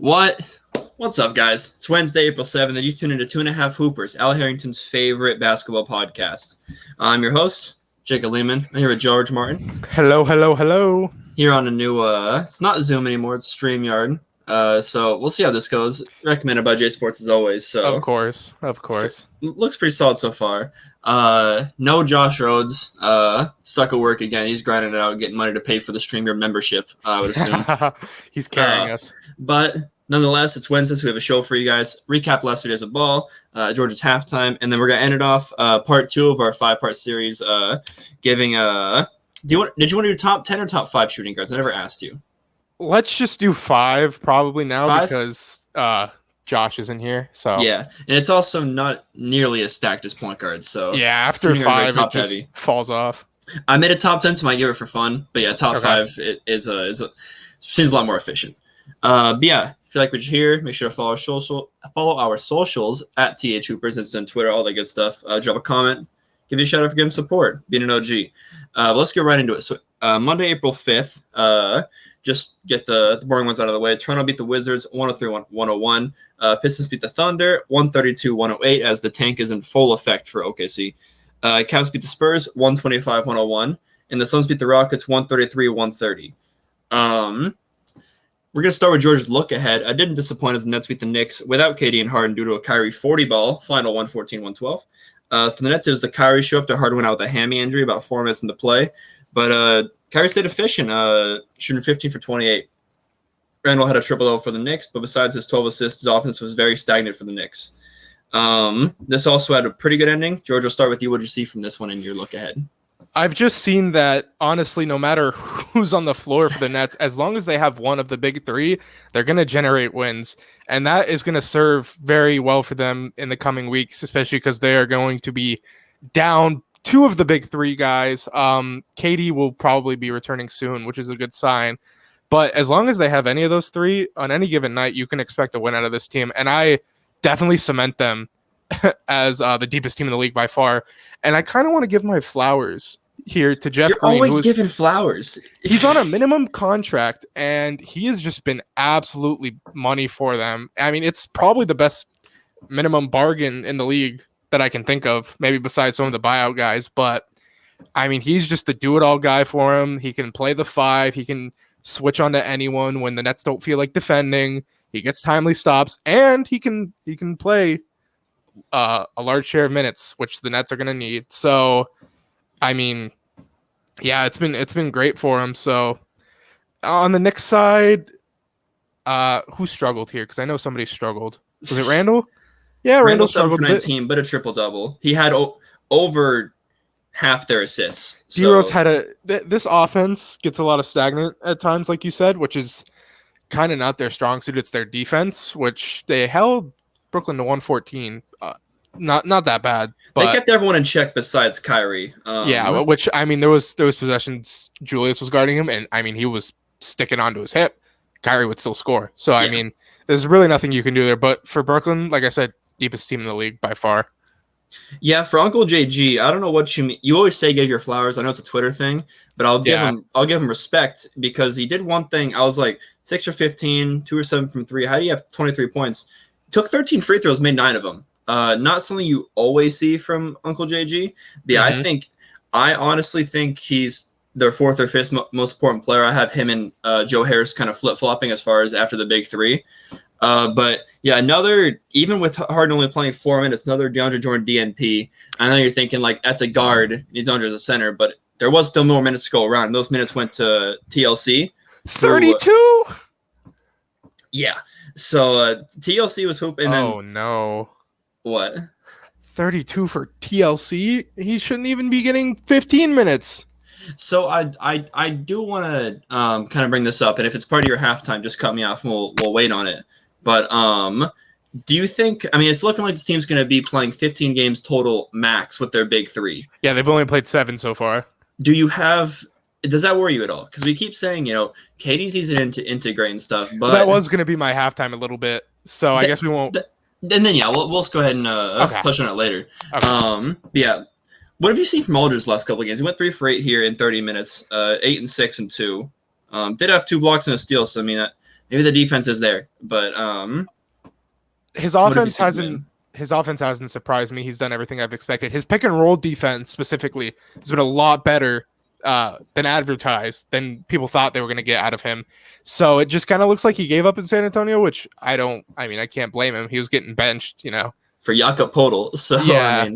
What's up, guys? It's Wednesday, April 7th, and you tune into 2.5 Hoopers, Al Harrington's favorite basketball podcast. I'm your host, Jacob Lehman. I'm here with George Martin. Hello. Here on a new, it's not Zoom anymore, it's StreamYard. So we'll see how this goes. Recommended by J Sports as always. So Of course. Looks pretty solid so far. No Josh Rhodes. Stuck at work again. He's grinding it out, getting money to pay for the StreamYard membership, I would assume. He's carrying us. But nonetheless, it's Wednesday, so we have a show for you guys. Recap last 2 days of ball, Georgia's halftime, and then we're going to end it off part 2 of our 5-part series, giving did you want to do top 10 or top 5 shooting guards? I never asked you. Let's just do 5 probably now 5? because Josh isn't here. So yeah, and it's also not nearly as stacked as point guards. So yeah, after 5 it just falls off. I made a top 10, so I might give it for fun. But yeah, top 5 it seems a lot more efficient. But yeah, if you like what you hear, make sure to follow our socials at THHoopers. It's on Twitter, all that good stuff. Drop a comment, give you a shout out for giving support, being an OG. Let's get right into it. So Monday, April 5th, just get the boring ones out of the way. Toronto beat the Wizards 103-101. Pistons beat the Thunder 132-108 as the tank is in full effect for OKC. Cavs beat the Spurs 125-101. And the Suns beat the Rockets 133-130. We're going to start with George's look ahead. I didn't disappoint as the Nets beat the Knicks without KD and Harden due to a Kyrie 40 ball, final 114-112. For the Nets, it was the Kyrie show after Harden went out with a hammy injury about 4 minutes into play. But Kyrie stayed efficient, shooting 15 for 28. Randall had a triple-double for the Knicks, but besides his 12 assists, his offense was very stagnant for the Knicks. This also had a pretty good ending. George, we'll start with you. What did you see from this one in your look ahead? I've just seen that, honestly, no matter who's on the floor for the Nets, as long as they have one of the big 3, they're going to generate wins. And that is going to serve very well for them in the coming weeks, especially because they are going to be down 2 of the big 3 guys. KD will probably be returning soon, which is a good sign. But as long as they have any of those 3 on any given night, you can expect a win out of this team. And I definitely cement them as the deepest team in the league by far. And I kind of want to give my flowers here to Jeff Green. You're always giving flowers. He's on a minimum contract, and he has just been absolutely money for them. I mean, it's probably the best minimum bargain in the league that I can think of, maybe besides some of the buyout guys. But, I mean, he's just the do-it-all guy for him. He can play the 5. He can switch on to anyone when the Nets don't feel like defending. He gets timely stops, and he can play a large share of minutes, which the Nets are going to need. So, I mean, yeah, it's been great for him. So, on the Knicks side, who struggled here? Because I know somebody struggled. Was it Randall? Yeah, Randall struggled 19, but a triple-double. He had over half their assists. D-Rose had this offense gets a lot of stagnant at times, like you said, which is kind of not their strong suit. It's their defense, which they held Brooklyn to 114. Not that bad. But they kept everyone in check besides Kyrie. Which, I mean, there was possessions Julius was guarding him, and I mean, he was sticking onto his hip. Kyrie would still score. So, I mean, there's really nothing you can do there. But for Brooklyn, like I said, deepest team in the league by far. Yeah, for Uncle JG, I don't know what you mean. You always say give your flowers. I know it's a Twitter thing, but I'll give him respect because he did one thing. I was like 6 for 15, 2 or 7 from 3. How do you have 23 points? Took 13 free throws, made 9 of them. Not something you always see from Uncle JG. But yeah, I honestly think he's their 4th or 5th most important player. I have him and Joe Harris kind of flip-flopping as far as after the big 3. But yeah, even with Harden only playing 4 minutes, another DeAndre Jordan DNP. I know you're thinking like that's a guard, DeAndre as a center, but there was still more minutes to go around. Those minutes went to TLC. 32? Yeah. So TLC was hooping. Oh, no. What? 32 for TLC? He shouldn't even be getting 15 minutes. So I do want to kind of bring this up, and if it's part of your halftime, just cut me off and we'll wait on it. But do you think – I mean, it's looking like this team's going to be playing 15 games total max with their big 3. Yeah, they've only played 7 so far. Do you have – does that worry you at all? Because we keep saying, KD's easy to integrate and stuff. But that was going to be my halftime a little bit, so I guess we won't – And then, we'll just go ahead and touch on it later. Okay. Yeah. What have you seen from Aldridge's last couple of games? He went 3 for 8 here in 30 minutes, 8 and 6 and 2. Did have 2 blocks and a steal, so I mean, maybe the defense is there. But his offense hasn't surprised me. He's done everything I've expected. His pick and roll defense specifically has been a lot better than advertised, than people thought they were going to get out of him. So it just kind of looks like he gave up in San Antonio, which I can't blame him. He was getting benched, for Jakob Poeltl. So yeah,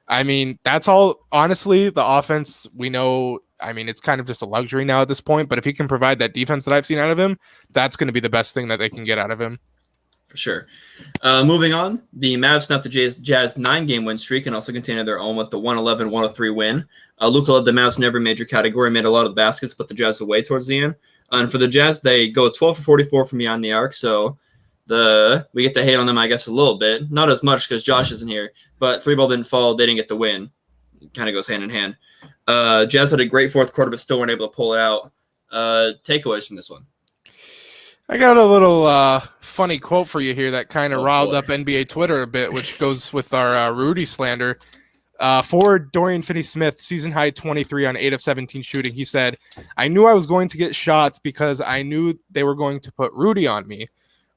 I mean, that's all. Honestly, the offense, we know, it's kind of just a luxury now at this point, but if he can provide that defense that I've seen out of him, that's going to be the best thing that they can get out of him. For sure. Moving on, the Mavs snapped the Jazz 9-game win streak and also continued their own with the 111-103 win. Luka led the Mavs in every major category, made a lot of the baskets, put the Jazz away towards the end. And for the Jazz, they go 12 for 44 from beyond the arc, so we get to hate on them, I guess, a little bit. Not as much because Josh isn't here, but 3-ball didn't fall. They didn't get the win. It kind of goes hand in hand. Jazz had a great fourth quarter, but still weren't able to pull it out. Takeaways from this one. I got a little funny quote for you here that kind of riled up NBA Twitter a bit, which goes with our Rudy slander. Forward Dorian Finney-Smith, season high 23 on 8 of 17 shooting. He said, "I knew I was going to get shots because I knew they were going to put Rudy on me,"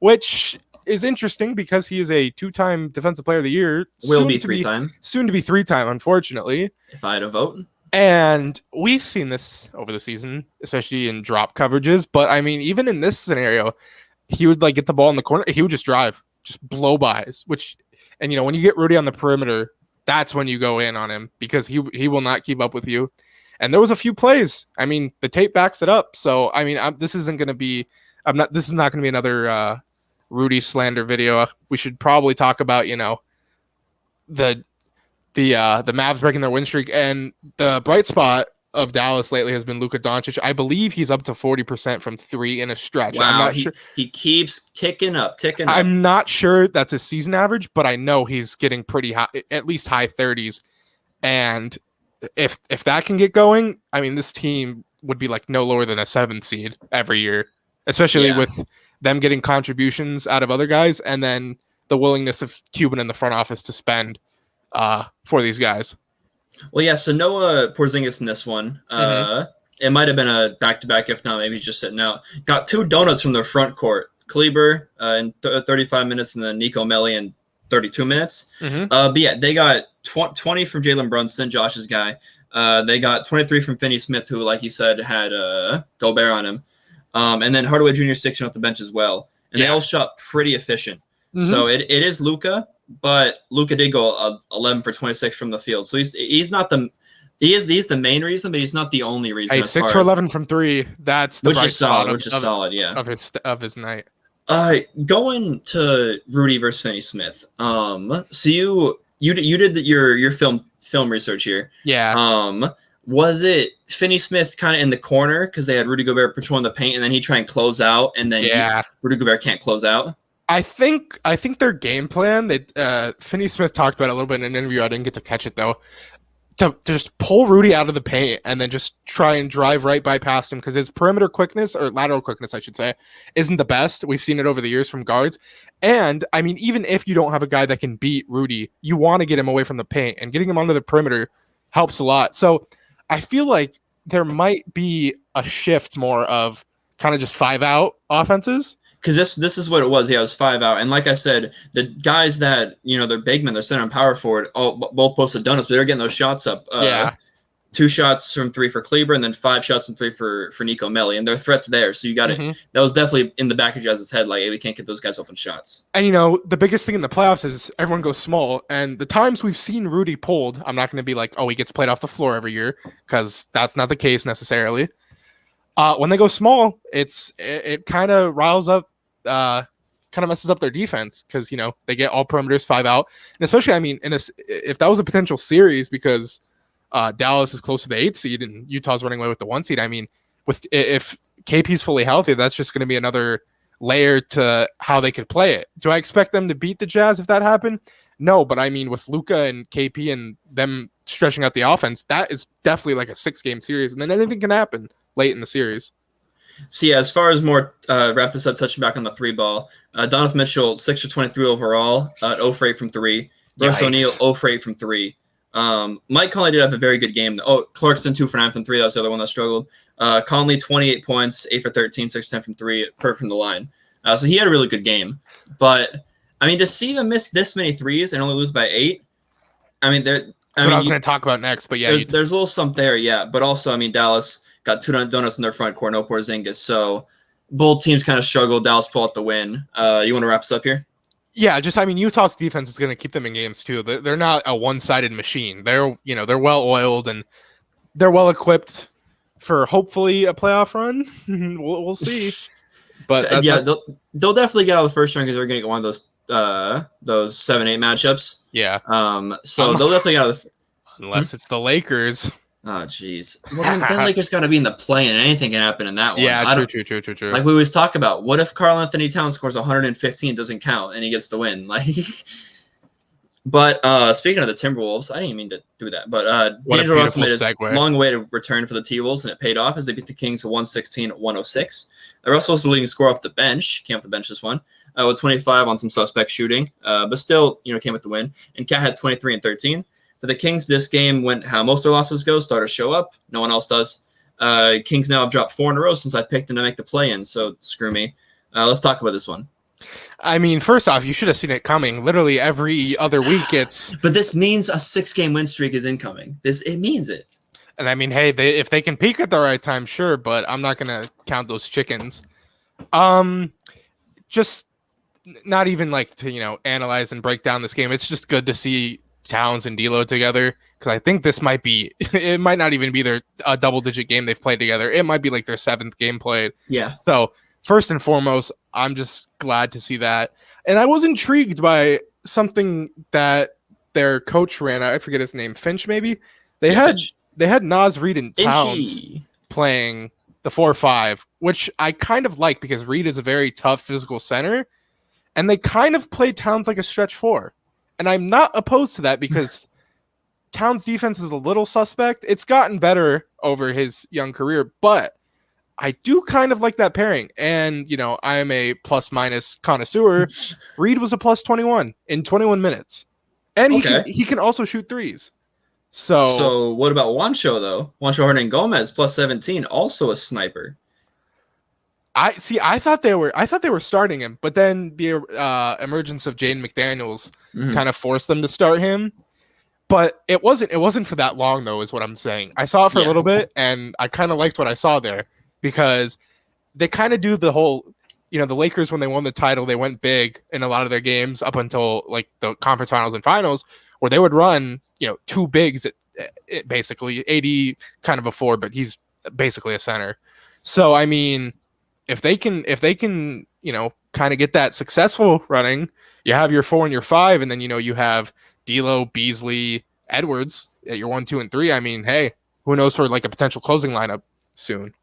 which is interesting because he is a 2-time Defensive Player of the Year. Will be 3-time. Soon to be 3-time, unfortunately. If I had a vote. And we've seen this over the season, especially in drop coverages. But even in this scenario, he would get the ball in the corner. He would just drive, just blow bys. And when you get Rudy on the perimeter, that's when you go in on him because he will not keep up with you. And there was a few plays. The tape backs it up. So this isn't going to be. This is not going to be another Rudy slander video. We should probably talk about the Mavs breaking their win streak, and the bright spot of Dallas lately has been Luka Doncic. I believe he's up to 40% from 3 in a stretch. Wow, I'm not sure. He keeps ticking up. I'm not sure that's his season average, but I know he's getting pretty high, at least high 30s. And if that can get going, this team would be no lower than a 7th seed every year, especially with them getting contributions out of other guys, and then the willingness of Cuban in the front office to spend for these guys. Well, yeah, so Noah Porzingis in this one. It might have been a back-to-back, if not, maybe he's just sitting out. Got 2 donuts from their front court. Kleber in 35 minutes, and then Nico Melli in 32 minutes. But yeah, they got 20 from Jalen Brunson, Josh's guy. They got 23 from Finney-Smith, who, like you said, had Gobert on him. And then Hardaway Jr. 6 off the bench as well. And they all shot pretty efficient. So it is Luka. But Luka did go 11 for 26 from the field, so he's not he's the main reason, but he's not the only reason. Hey, 6 for 11 from 3. That's the which is solid. Yeah, of his night. Going to Rudy versus Finney-Smith. So you did your film research here. Yeah. Was it Finney-Smith kind of in the corner because they had Rudy Gobert patrolling the paint, and then he try and close out, and then Rudy Gobert can't close out? I think their game plan, Finney-Smith talked about it a little bit in an interview. I didn't get to catch it, though. To just pull Rudy out of the paint and then just try and drive right by past him because his perimeter quickness, or lateral quickness, I should say, isn't the best. We've seen it over the years from guards. And, even if you don't have a guy that can beat Rudy, you want to get him away from the paint. And getting him onto the perimeter helps a lot. So I feel like there might be a shift more of kind of just 5-out offenses. Because this is what it was. Yeah, it was 5 out. And like I said, the guys that, they're big men, they're center and power forward, both posted donuts, but they're getting those shots up. 2 shots from 3 for Kleber, and then 5 shots from 3 for Nico Melli. And their threats there. So you got it. That was definitely in the back of Jazz's head, like, hey, we can't get those guys open shots. And, the biggest thing in the playoffs is everyone goes small. And the times we've seen Rudy pulled, I'm not going to be like, oh, he gets played off the floor every year, because that's not the case necessarily. When they go small, it kind of riles up, kind of messes up their defense because they get all perimeters 5 out, and especially if that was a potential series because Dallas is close to the 8th seed and Utah's running away with the 1 seed. If KP's fully healthy, that's just going to be another layer to how they could play it. Do I expect them to beat the Jazz if that happened? No, but with Luka and KP and them stretching out the offense, that is definitely like a 6-game series, and then anything can happen late in the series. So yeah, as far as more wrap this up, touching back on the 3-ball, Donovan Mitchell 6 for 23 overall, 0 for 8 from 3. Bruce O'Neal 0 for 8 from 3. Mike Conley did have a very good game. Oh, Clarkson 2 for 9 from 3. That was the other one that struggled. Conley 28 points, 8 for 13, 6 for 10 from 3, per from the line. So he had a really good game. But I mean, to see them miss this many threes and only lose by 8, I mean, that's what I was going to talk about next. But yeah, there's a little something there, yeah. But also, I mean, Dallas got 2 donuts in their front court, no Porzingis. So both teams kind of struggled. Dallas pulled out the win. You want to wrap us up here? Yeah, I mean, Utah's defense is going to keep them in games too. They're not a one-sided machine. They're well oiled and they're well equipped for hopefully a playoff run. we'll see. But they'll definitely get out of the first round because they're going to get one of those 7-8 matchups. Yeah. So they'll definitely get out of the unless it's the Lakers. Oh, jeez. Well, then Lakers got to be in the play, and anything can happen in that one. Yeah, true. Like we always talk about, what if Karl Anthony Towns scores 115, doesn't count, and he gets the win? Like, but speaking of the Timberwolves, I didn't mean to do that, but D'Angelo Russell made a long way to return for the T-Wolves, and it paid off as they beat the Kings 116-106. Russell was the leading scorer off the bench, came off the bench this one, with 25 on some suspect shooting, but still, came with the win. And Cat had 23 and 13. For the Kings, this game went how most of their losses go. Starters show up. No one else does. Kings now have dropped 4 in a row since I picked them to make the play-in, so screw me. Let's talk about this one. I mean, first off, you should have seen it coming. Literally every other week it's... But this means a 6-game win streak is incoming. It means it. And I mean, hey, if they can peak at the right time, sure, but I'm not going to count those chickens. Just not even like to, analyze and break down this game. It's just good to see Towns and D'Lo together, because I think this might be, it might not even be their double-digit game they've played together. It might be like their 7th game played. Yeah. So first and foremost, I'm just glad to see that. And I was intrigued by something that their coach ran. I forget his name, Finch maybe. They had Naz Reid and Towns playing the 4-5, which I kind of like because Reid is a very tough physical center, and they kind of played Towns like a stretch 4. And I'm not opposed to that because Towns' defense is a little suspect. It's gotten better over his young career, but I do kind of like that pairing. And, I am a plus-minus connoisseur. Reid was a plus 21 in 21 minutes. And he can also shoot threes. So what about Juancho, though? Juancho Hernan-Gomez, plus 17, also a sniper. I thought they were starting him, but then the emergence of Jaden McDaniels kind of forced them to start him. But it wasn't for that long, though, is what I'm saying. I saw it for a little bit, and I kind of liked what I saw there because they kind of do the whole, the Lakers, when they won the title, they went big in a lot of their games up until like the conference finals and finals, where they would run, 2 bigs at basically. AD kind of a 4, but he's basically a center. So I mean, if they can, kind of get that successful running, you have your 4 and your 5, and then you have D'Lo, Beasley, Edwards at your 1, 2, and 3. I mean, hey, who knows for like a potential closing lineup soon?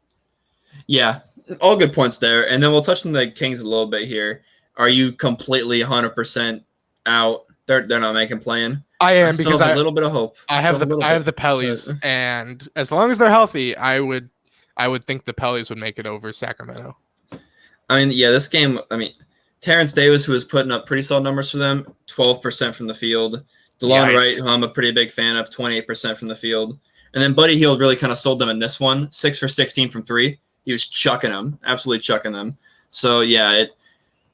Yeah, all good points there. And then we'll touch on the Kings a little bit here. Are you completely 100% out? They're not making play-in. I am, because I have a little bit of hope. I have the Pellies, and as long as they're healthy, I would think the Pellies would make it over Sacramento. I mean, yeah, this game, Terrence Davis, who was putting up pretty solid numbers for them, 12% from the field. DeLon Wright, who I'm a pretty big fan of, 28% from the field. And then Buddy Hield really kind of sold them in this one, 6 for 16 from 3. He was chucking them, absolutely chucking them. So, yeah,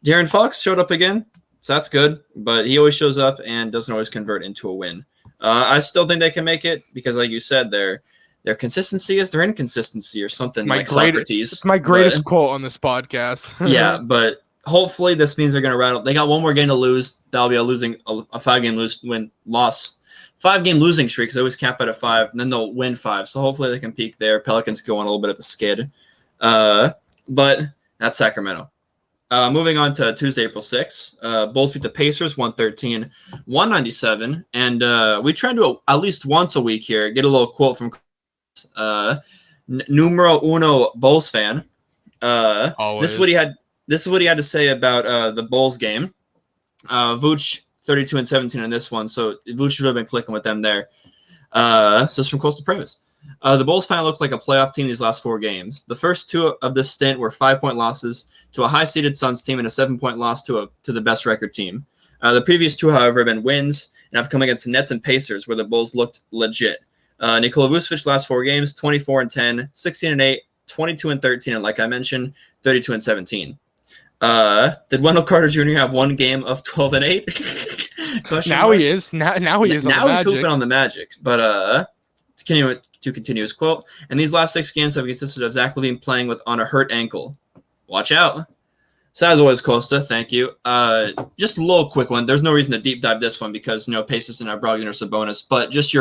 De'Aaron Fox showed up again, so that's good. But he always shows up and doesn't always convert into a win. I still think they can make it because, like you said, their consistency is their inconsistency or something like Socrates. It's my greatest quote on this podcast. Yeah, but hopefully this means they're going to rattle. They got one more game to lose. That'll be a 5-game loss. 5-game losing streak because they always cap out at 5, and then they'll win 5. So hopefully they can peak there. Pelicans go on a little bit of a skid. But that's Sacramento. Moving on to Tuesday, April 6th. Bulls beat the Pacers 113-197. And we try to do at least once a week here, get a little quote from numero uno Bulls fan. This is what he had to say about the Bulls game. Vooch 32 and 17 in this one, so Vooch should have been clicking with them there. So it's from Coastal Premise. The Bulls finally looked like a playoff team these last 4 games. The first 2 of this stint were 5-point losses to a high-seeded Suns team and a 7-point loss to the best record team. The previous two, however, have been wins and have come against the Nets and Pacers, where the Bulls looked legit. Nikola Vucevic last 4 games, 24-10, 16-8, 22-13, and like I mentioned, 32-17. Did Wendell Carter Jr. have one game of 12-8? Now he is. Now he is. Now he's hooping on the Magic. But to continue his quote, and these last 6 games have consisted of Zach LaVine playing on a hurt ankle. Watch out. So as always, Costa, thank you. Just a little quick one. There's no reason to deep dive this one because Pacers and Brogdon or Sabonis, but just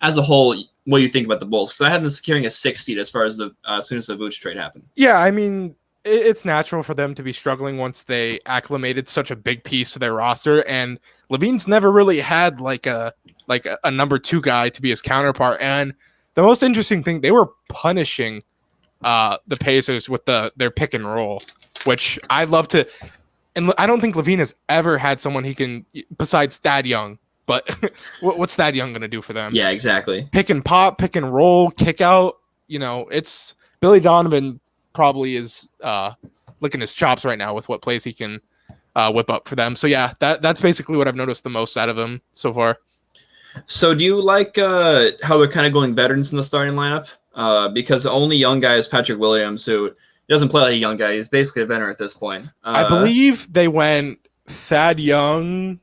as a whole, what do you think about the Bulls? Because I had them securing a 6th seed as far as as soon as the Vooch trade happened. Yeah, I mean, it's natural for them to be struggling once they acclimated such a big piece to their roster, and LaVine's never really had like a number 2 guy to be his counterpart. And the most interesting thing, they were punishing the Pacers with their pick and roll, which I love to. And I don't think LaVine has ever had someone he can, besides Thad Young. But what's Thad Young going to do for them? Yeah, exactly. Pick and pop, pick and roll, kick out. It's Billy Donovan probably is licking his chops right now with what plays he can whip up for them. So yeah, that's basically what I've noticed the most out of him so far. So do you like how they're kind of going veterans in the starting lineup? Because the only young guy is Patrick Williams, who doesn't play like a young guy. He's basically a veteran at this point. I believe they went Thad Young.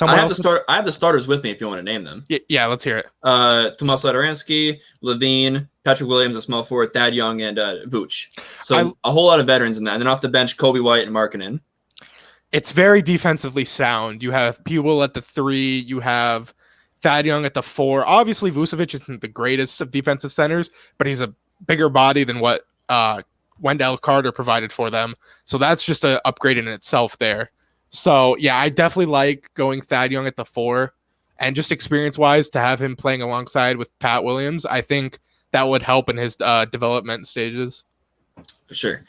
I have the starters with me if you want to name them. Yeah, let's hear it. Tomas Satoransky, LaVine, Patrick Williams, a small forward, Thad Young, and Vooch. So a whole lot of veterans in that. And then off the bench, Kobe White and Markkanen. It's very defensively sound. You have P. Will at the 3. You have Thad Young at the 4. Obviously, Vucevic isn't the greatest of defensive centers, but he's a bigger body than what Wendell Carter provided for them. So that's just an upgrade in itself there. So, yeah, I definitely like going Thad Young at the 4. And just experience-wise, to have him playing alongside with Pat Williams, I think that would help in his development stages. For sure.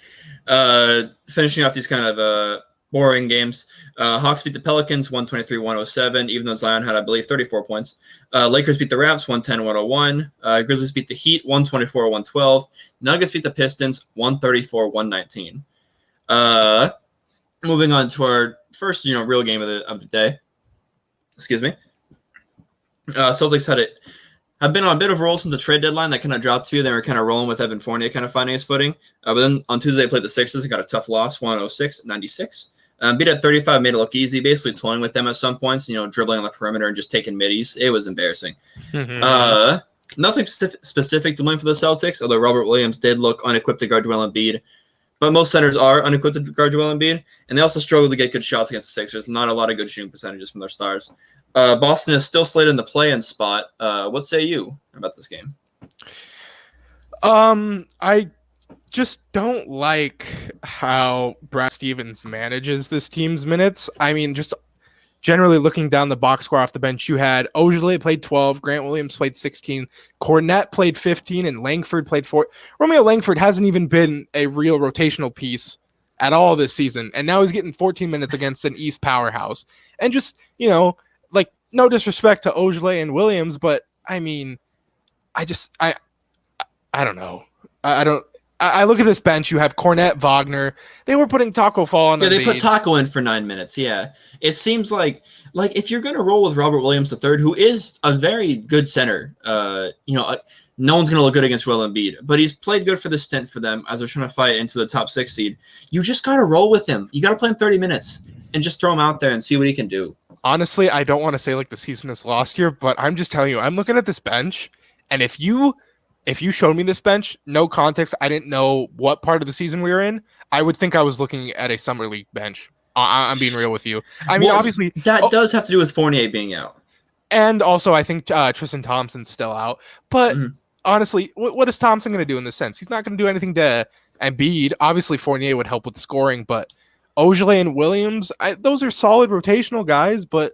Finishing off these kind of boring games, Hawks beat the Pelicans 123-107, even though Zion had, I believe, 34 points. Lakers beat the Raps 110-101. Grizzlies beat the Heat 124-112. Nuggets beat the Pistons 134-119. Moving on to our first, real game of the day. Excuse me. Celtics have been on a bit of a roll since the trade deadline. That kind of dropped to you. They were kind of rolling with Evan Fournier kind of finding his footing. But then on Tuesday, they played the Sixers and got a tough loss, 106-96. Beat at 35, made it look easy, basically toying with them at some points, dribbling on the perimeter and just taking middies. It was embarrassing. Nothing specific to blame for the Celtics, although Robert Williams did look unequipped to guard Joel Embiid. But most centers are unequipped to guard Joel Embiid, and they also struggled to get good shots against the Sixers. Not a lot of good shooting percentages from their stars. Boston is still slated in the play-in spot. What say you about this game? I just don't like how Brad Stevens manages this team's minutes. I mean, just generally looking down the box score off the bench, you had Ojale played 12, Grant Williams played 16, Cornette played 15, and Langford played 4. Romeo Langford hasn't even been a real rotational piece at all this season, and now he's getting 14 minutes against an East powerhouse. And just, no disrespect to Ojale and Williams, but I mean, I don't know. I look at this bench. You have Cornette, Wagner. They were putting Taco Fall on. Yeah, they put Taco in for 9 minutes. Yeah, it seems like if you're gonna roll with Robert Williams III, who is a very good center, no one's gonna look good against Joel Embiid, but he's played good for the stint for them as they're trying to fight into the top 6 seed. You just gotta roll with him. You gotta play him 30 minutes and just throw him out there and see what he can do. Honestly, I don't want to say the season is lost here, but I'm just telling you, I'm looking at this bench, and if you showed me this bench, no context, I didn't know what part of the season we were in, I would think I was looking at a summer league bench. I'm being real with you. I mean, obviously that does have to do with Fournier being out, and also I think Tristan Thompson's still out. But honestly, what is Thompson going to do in this sense? He's not going to do anything to Embiid. Obviously, Fournier would help with scoring, but Ojale and Williams, those are solid rotational guys, but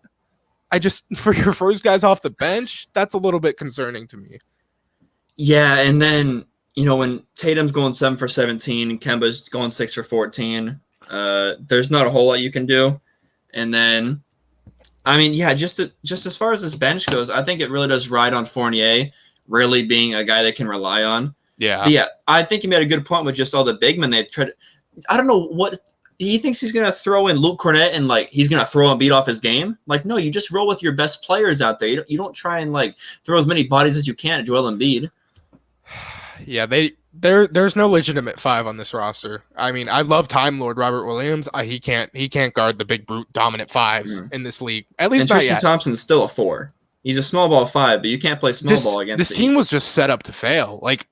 for your first guys off the bench, that's a little bit concerning to me. Yeah, and then, when Tatum's going 7 for 17 and Kemba's going 6 for 14, there's not a whole lot you can do. And then, I mean, yeah, just as far as this bench goes, I think it really does ride on Fournier really being a guy they can rely on. Yeah. But yeah, I think you made a good point with just all the big men they tried. I don't know what he thinks he's gonna throw in Luke Cornett and like he's gonna throw Embiid off his game. Like, no, you just roll with your best players out there. You don't try and like throw as many bodies as you can at Joel Embiid. Yeah, there's no legitimate 5 on this roster. I mean, I love Time Lord Robert Williams. He can't guard the big brute dominant 5s in this league. At least and not Tristan yet. Thompson's still a 4. He's a small ball 5, but you can't play small ball against this team was just set up to fail. Like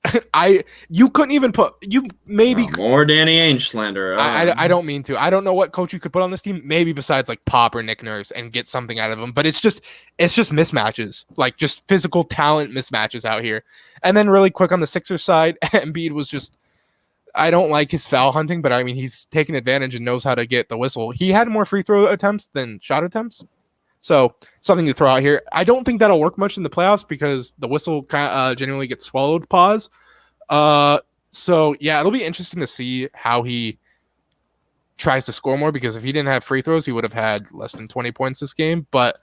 you couldn't even more Danny Ainge slander. I don't mean to. I don't know what coach you could put on this team, maybe besides like Pop or Nick Nurse, and get something out of them. But it's just mismatches, like just physical talent mismatches out here. And then really quick on the Sixers side, Embiid was just. I don't like his foul hunting, but I mean he's taking advantage and knows how to get the whistle. He had more free throw attempts than shot attempts. So something to throw out here. I don't think that'll work much in the playoffs because the whistle genuinely gets swallowed. Pause. So yeah, it'll be interesting to see how he tries to score more, because if he didn't have free throws, he would have had less than 20 points this game. But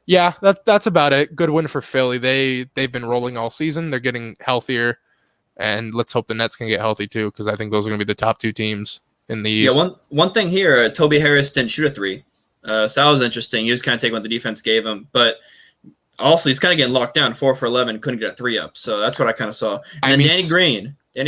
yeah, that's about it. Good win for Philly. They've been rolling all season. They're getting healthier, and let's hope the Nets can get healthy too, because I think those are going to be the top 2 teams in the East. Yeah, one thing here, Toby Harris didn't shoot a 3. So that was interesting. He was kind of taking what the defense gave him, but also he's kind of getting locked down. 4 for 11, couldn't get a 3 up. So that's what I kind of saw. And then Danny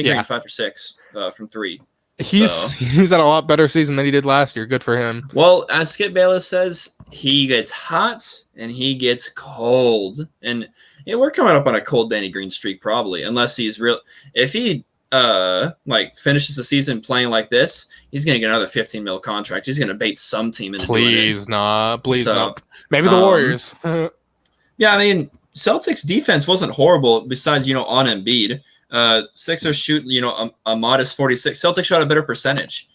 Green, 5 for 6 from 3. He's had a lot better season than he did last year. Good for him. Well, as Skip Bayless says, he gets hot and he gets cold, and we're coming up on a cold Danny Green streak probably, unless he's real. If he finishes the season playing like this, he's gonna get another $15 million contract. He's gonna bait some team into please not. Maybe the Warriors. Yeah, I mean, Celtics defense wasn't horrible besides on Embiid. Sixers shoot a modest 46. Celtics shot a better percentage.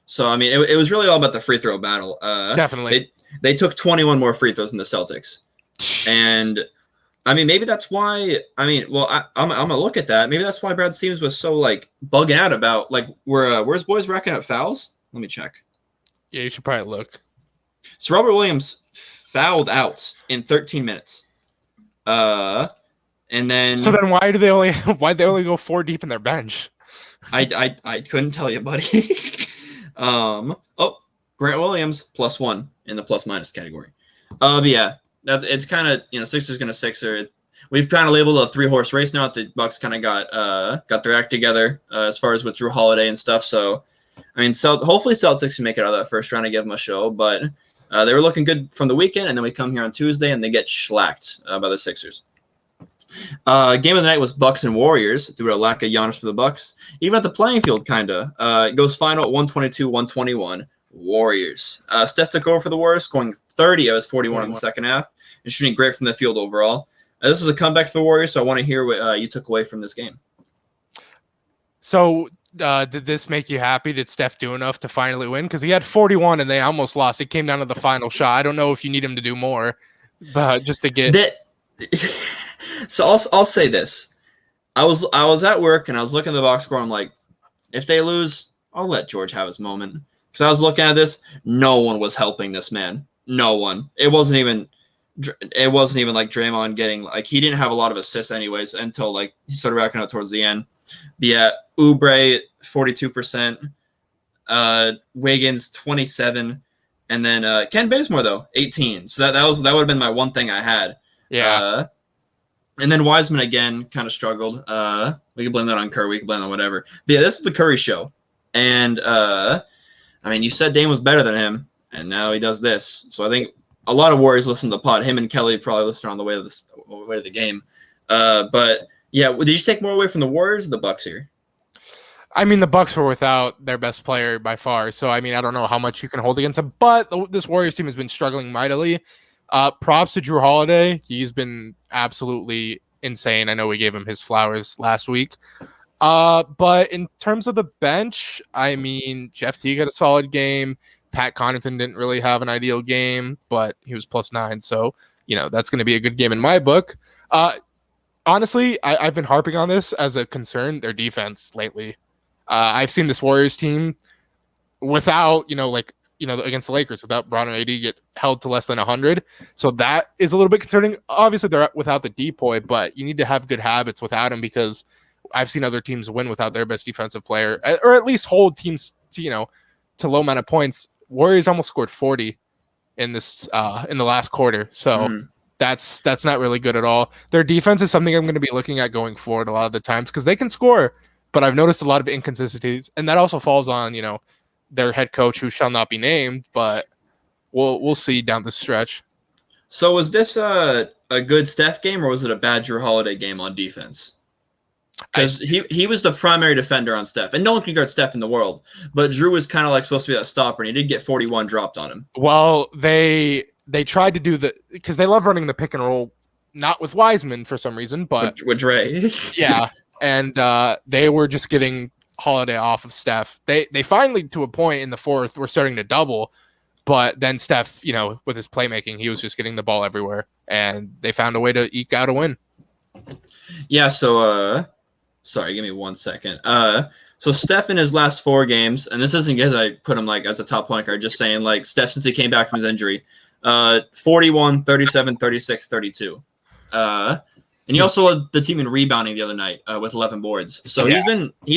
So I mean, it was really all about the free throw battle. Definitely, they took 21 more free throws than the Celtics, and. I mean, maybe that's why. I mean, well, I'm gonna look at that. Maybe that's why Brad Stevens was so like bugging out about like where's boys racking up fouls. Let me check. Yeah, you should probably look. So Robert Williams fouled out in 13 minutes. And then why'd they only go 4 deep in their bench? I couldn't tell you, buddy. Grant Williams +1 in the plus minus category. But yeah. It's kind of Sixers gonna Sixer. We've kind of labeled a 3-horse race now. The Bucks kind of got their act together as far as with Drew Holiday and stuff. So, I mean, hopefully Celtics can make it out of that first round and give them a show. But they were looking good from the weekend, and then we come here on Tuesday and they get shellacked by the Sixers. Game of the night was Bucks and Warriors due to a lack of Giannis for the Bucks. Even at the playing field, kinda. It goes final 122-121. Warriors. Steph took over for the Warriors, scoring 30 of his 41 in the second half, and shooting great from the field overall. This is a comeback for the Warriors, so I want to hear what you took away from this game. So, did this make you happy? Did Steph do enough to finally win? Because he had 41 and they almost lost. It came down to the final shot. I don't know if you need him to do more, but just to get. So I'll say this: I was at work and I was looking at the box score. I'm like, if they lose, I'll let George have his moment. Because I was looking at this, no one was helping this man. No one. It wasn't even like Draymond getting like he didn't have a lot of assists anyways until like he started racking up towards the end. But yeah, Oubre 42%, Wiggins 27, and then Ken Bazemore though 18. So that would have been my one thing I had. Yeah. And then Wiseman again kind of struggled. We can blame that on Curry. We can blame that on whatever. But yeah, this is the Curry show, and I mean, you said Dame was better than him, and now he does this. So I think a lot of Warriors listen to the pod. Him and Kelly probably listen on the way to the game. But yeah, did you take more away from the Warriors or the Bucks here? I mean, the Bucks were without their best player by far. So I mean, I don't know how much you can hold against them. But this Warriors team has been struggling mightily. Props to Drew Holiday. He's been absolutely insane. I know we gave him his flowers last week. But in terms of the bench, I mean, Jeff Teague had a solid game. Pat Connaughton didn't really have an ideal game, but he was +9. So, that's going to be a good game in my book. Honestly, I've been harping on this as a concern, their defense lately. I've seen this Warriors team without, against the Lakers, without Bron and AD get held to less than 100. So that is a little bit concerning. Obviously, they're without the depoy, but you need to have good habits without him because I've seen other teams win without their best defensive player, or at least hold teams to low amount of points. Warriors almost scored 40 in this in the last quarter. So that's not really good at all. Their defense is something I'm going to be looking at going forward a lot of the times because they can score, but I've noticed a lot of inconsistencies, and that also falls on their head coach, who shall not be named, but we'll see down the stretch. So was this a good Steph game, or was it a bad Drew Holiday game on defense? Because he was the primary defender on Steph, and no one can guard Steph in the world. But Drew was kind of like supposed to be that stopper, and he did get 41 dropped on him. Well, they tried to do because they love running the pick and roll, not with Wiseman for some reason, but with Dre. Yeah, and they were just getting Holiday off of Steph. They finally, to a point in the fourth, were starting to double, but then Steph, with his playmaking, he was just getting the ball everywhere, and they found a way to eke out a win. Yeah, so sorry, give me 1 second. So Steph in his last 4 games, and this isn't because I put him as a top point guard, just saying Steph since he came back from his injury, 41, 37, 36, 32. And he also led the team in rebounding the other night with 11 boards. So he's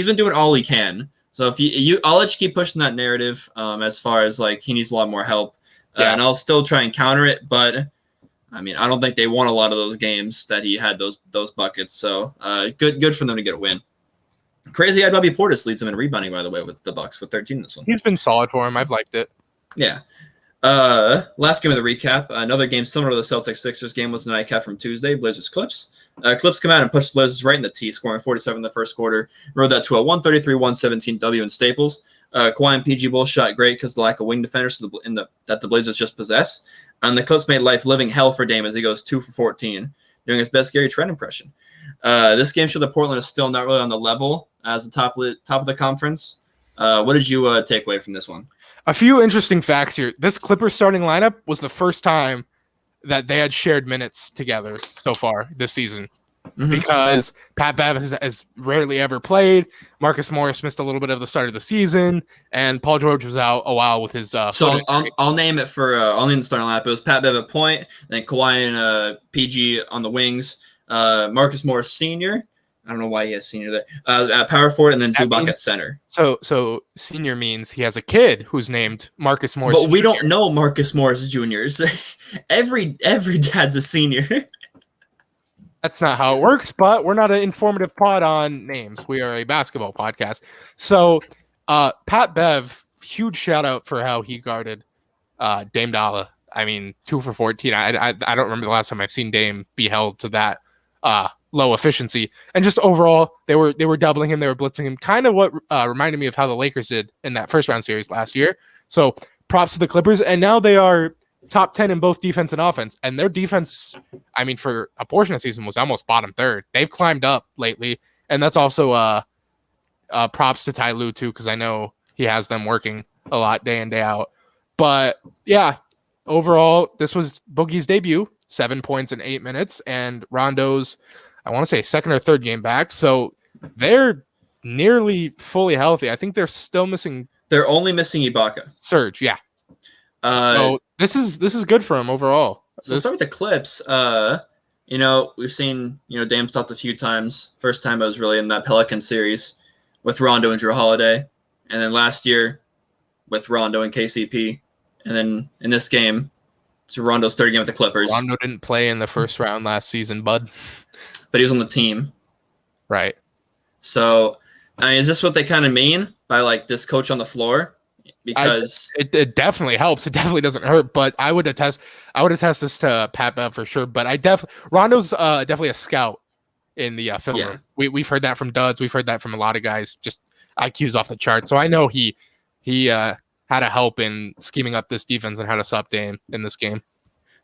been doing all he can. So if I'll let you keep pushing that narrative as far as he needs a lot more help, and I'll still try and counter it. But I mean, I don't think they won a lot of those games that he had those buckets. So good for them to get a win. Crazy, Bobby Portis leads them in rebounding, by the way, with the Bucks with 13 in this one. He's been solid for him. I've liked it. Yeah. Last game of the recap, another game similar to the Celtics-Sixers game was the nightcap from Tuesday, Blazers-Clips. Clips come out and push the Blazers right in the tee, scoring 47 in the first quarter. Rode that to a 133-117 W in Staples. Kawhi and PG both shot great because of the lack of wing defenders that the Blazers just possess. And the Clips made life living hell for Dame as he goes 2 for 14, doing his best Gary Trent impression. This game showed that Portland is still not really on the level as the top of the conference. What did you take away from this one? A few interesting facts here. This Clippers starting lineup was the first time that they had shared minutes together so far this season, because Pat Bev has rarely ever played. Marcus Morris missed a little bit of the start of the season, and Paul George was out a while with his. So I'll name it for I'll name the starting lineup. It was Pat Bev at point, then Kawhi and PG on the wings. Marcus Morris Sr. I don't know why he has senior there. At power forward, and then Zubac at center. So senior means he has a kid who's named Marcus Morris. But we don't know Marcus Morris Jr.'s. every dad's a senior. That's not how it works, but we're not an informative pod on names. We are a basketball podcast. So Pat Bev, huge shout out for how he guarded Dame Dalla. I mean, 2 for 14. I don't remember the last time I've seen Dame be held to that low efficiency. And just overall, they were doubling him, they were blitzing him, kind of what reminded me of how the Lakers did in that first round series last year. So props to the Clippers, and now they are top 10 in both defense and offense. And their defense, I mean, for a portion of the season was almost bottom third. They've climbed up lately, and that's also props to Ty Lue too, because I know he has them working a lot day in, day out. But yeah, overall, this was Boogie's debut, 7 points in 8 minutes, and Rondo's, I want to say, second or third game back. So they're nearly fully healthy. I think they're still missing. They're only missing Ibaka. Serge, yeah. So this is good for him overall. So start with the Clips. We've seen Dame stopped a few times. First time I was really in that Pelican series with Rondo and Drew Holiday, and then last year with Rondo and KCP, and then in this game, it's Rondo's third game with the Clippers. Rondo didn't play in the first round last season, bud, but he was on the team, right? So, I mean, is this what they kind of mean by this coach on the floor? Because it definitely helps. It definitely doesn't hurt. But I would attest this to Pat Bev for sure. But Rondo's definitely a scout in the film room. We've heard that from Duds. We've heard that from a lot of guys. Just IQ's off the chart. So I know he had a help in scheming up this defense and how to stop Dame in this game.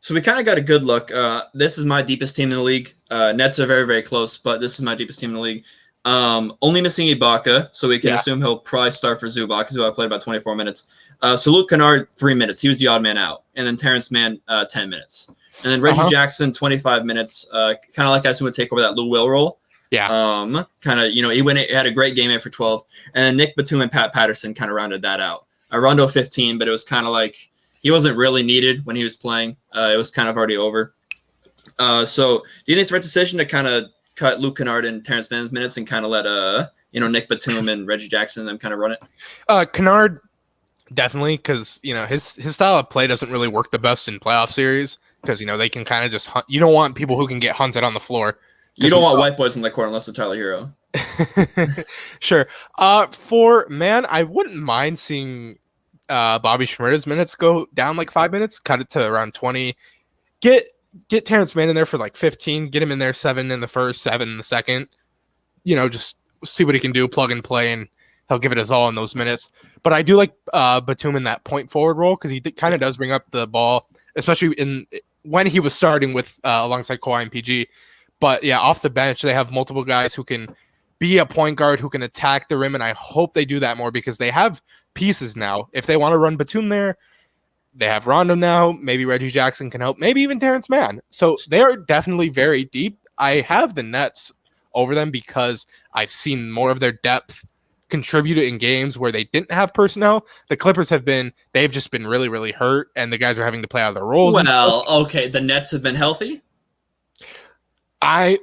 So we kind of got a good look. This is my deepest team in the league. Nets are very, very close, but this is my deepest team in the league. Only missing Ibaka, so we can assume he'll probably start for Zubac, because Zubac played about 24 minutes. So Luke Kennard, 3 minutes. He was the odd man out. And then Terrence Mann, 10 minutes. And then Reggie Jackson, 25 minutes. Kind of like I assume would take over that Lou Will role. Yeah. He had a great game 8 for 12. And then Nick Batum and Pat Patterson kind of rounded that out. Rondo 15, but it was kind of like he wasn't really needed when he was playing. It was kind of already over. So do you think it's the right decision to kind of cut Luke Kennard and Terrence Mann's minutes and kind of let Nick Batum and Reggie Jackson and them kind of run it? Kennard, definitely, because his style of play doesn't really work the best in playoff series because they can kind of just hunt. You don't want people who can get hunted on the floor. You don't want white boys in the court unless they're Tyler Hero. Sure. For man, I wouldn't mind seeing Bobby Shmurda's minutes go down like 5 minutes, cut it to around 20. Get Terrence Mann in there for like 15. Get him in there 7 in the first, 7 in the second. Just see what he can do, plug and play, and he'll give it his all in those minutes. But I do like Batum in that point forward role because he kind of does bring up the ball, especially when he was starting with alongside Kawhi and PG. But yeah, off the bench, they have multiple guys who can be a point guard, who can attack the rim, and I hope they do that more because they have pieces now. If they want to run Batum there, they have Rondo now. Maybe Reggie Jackson can help. Maybe even Terrence Mann. So they are definitely very deep. I have the Nets over them because I've seen more of their depth contributed in games where they didn't have personnel. The Clippers they've just been really, really hurt, and the guys are having to play out of their roles. Well, okay, the Nets have been healthy.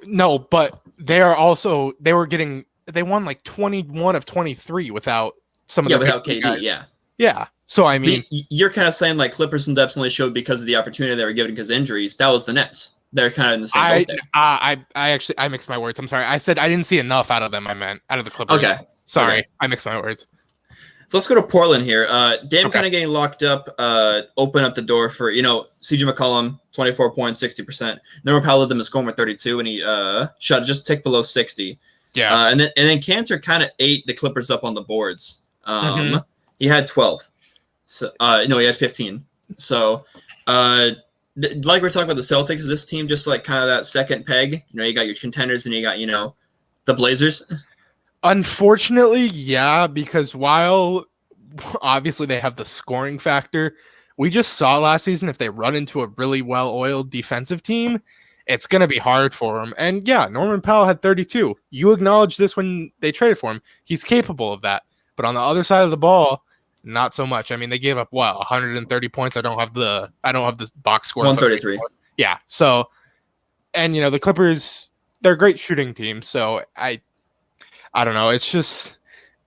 No, but they won like 21 of 23 without some of the without KD, guys. yeah. Yeah. So I mean, you're kind of saying like Clippers and depth only showed because of the opportunity they were given because of injuries. That was the Nets. They're kind of in the same boat there. I mixed my words. I'm sorry. I said I didn't see enough out of them. I meant out of the Clippers. Okay. Sorry. Okay. I mixed my words. So let's go to Portland here. Dame kind of getting locked up, open up the door for, CJ McCollum, 24 points, 60%. Norman Powell led them in scoring with 32, and he shot just tick below 60. Yeah. And then Cantor kind of ate the Clippers up on the boards. He had 12. So he had 15. So like we're talking about the Celtics, is this team just like kind of that second peg? You got your contenders and you got, the Blazers. Unfortunately, yeah, because while obviously they have the scoring factor, we just saw last season if they run into a really well-oiled defensive team, it's going to be hard for them. And yeah, Norman Powell had 32. You acknowledged this when they traded for him. He's capable of that. But on the other side of the ball, not so much. I mean, they gave up 130 points. I don't have the box score. 133. Yeah. So, and the Clippers, they're a great shooting team. So I don't know. It's just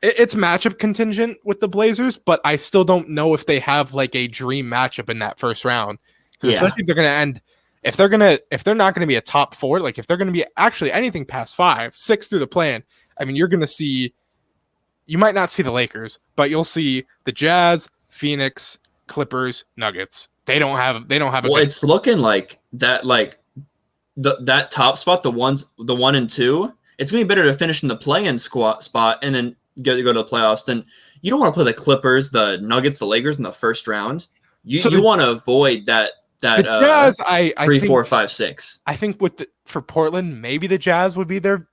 it's matchup contingent with the Blazers, but I still don't know if they have like a dream matchup in that first round. Especially if they're going to end, if they're not going to be a top 4, like if they're going to be actually anything past 5, 6 through the plan. I mean, you're going to see. You might not see the Lakers, but you'll see the Jazz, Phoenix, Clippers, Nuggets. They don't have. Well, it's looking like that. Like that top spot, the 1 and 2. It's gonna be better to finish in the play-in spot and then go to the playoffs. Then you don't want to play the Clippers, the Nuggets, the Lakers in the first round. You want to avoid that. The Jazz, I 3, think, 4, 5, 6. I think for Portland, maybe the Jazz would be their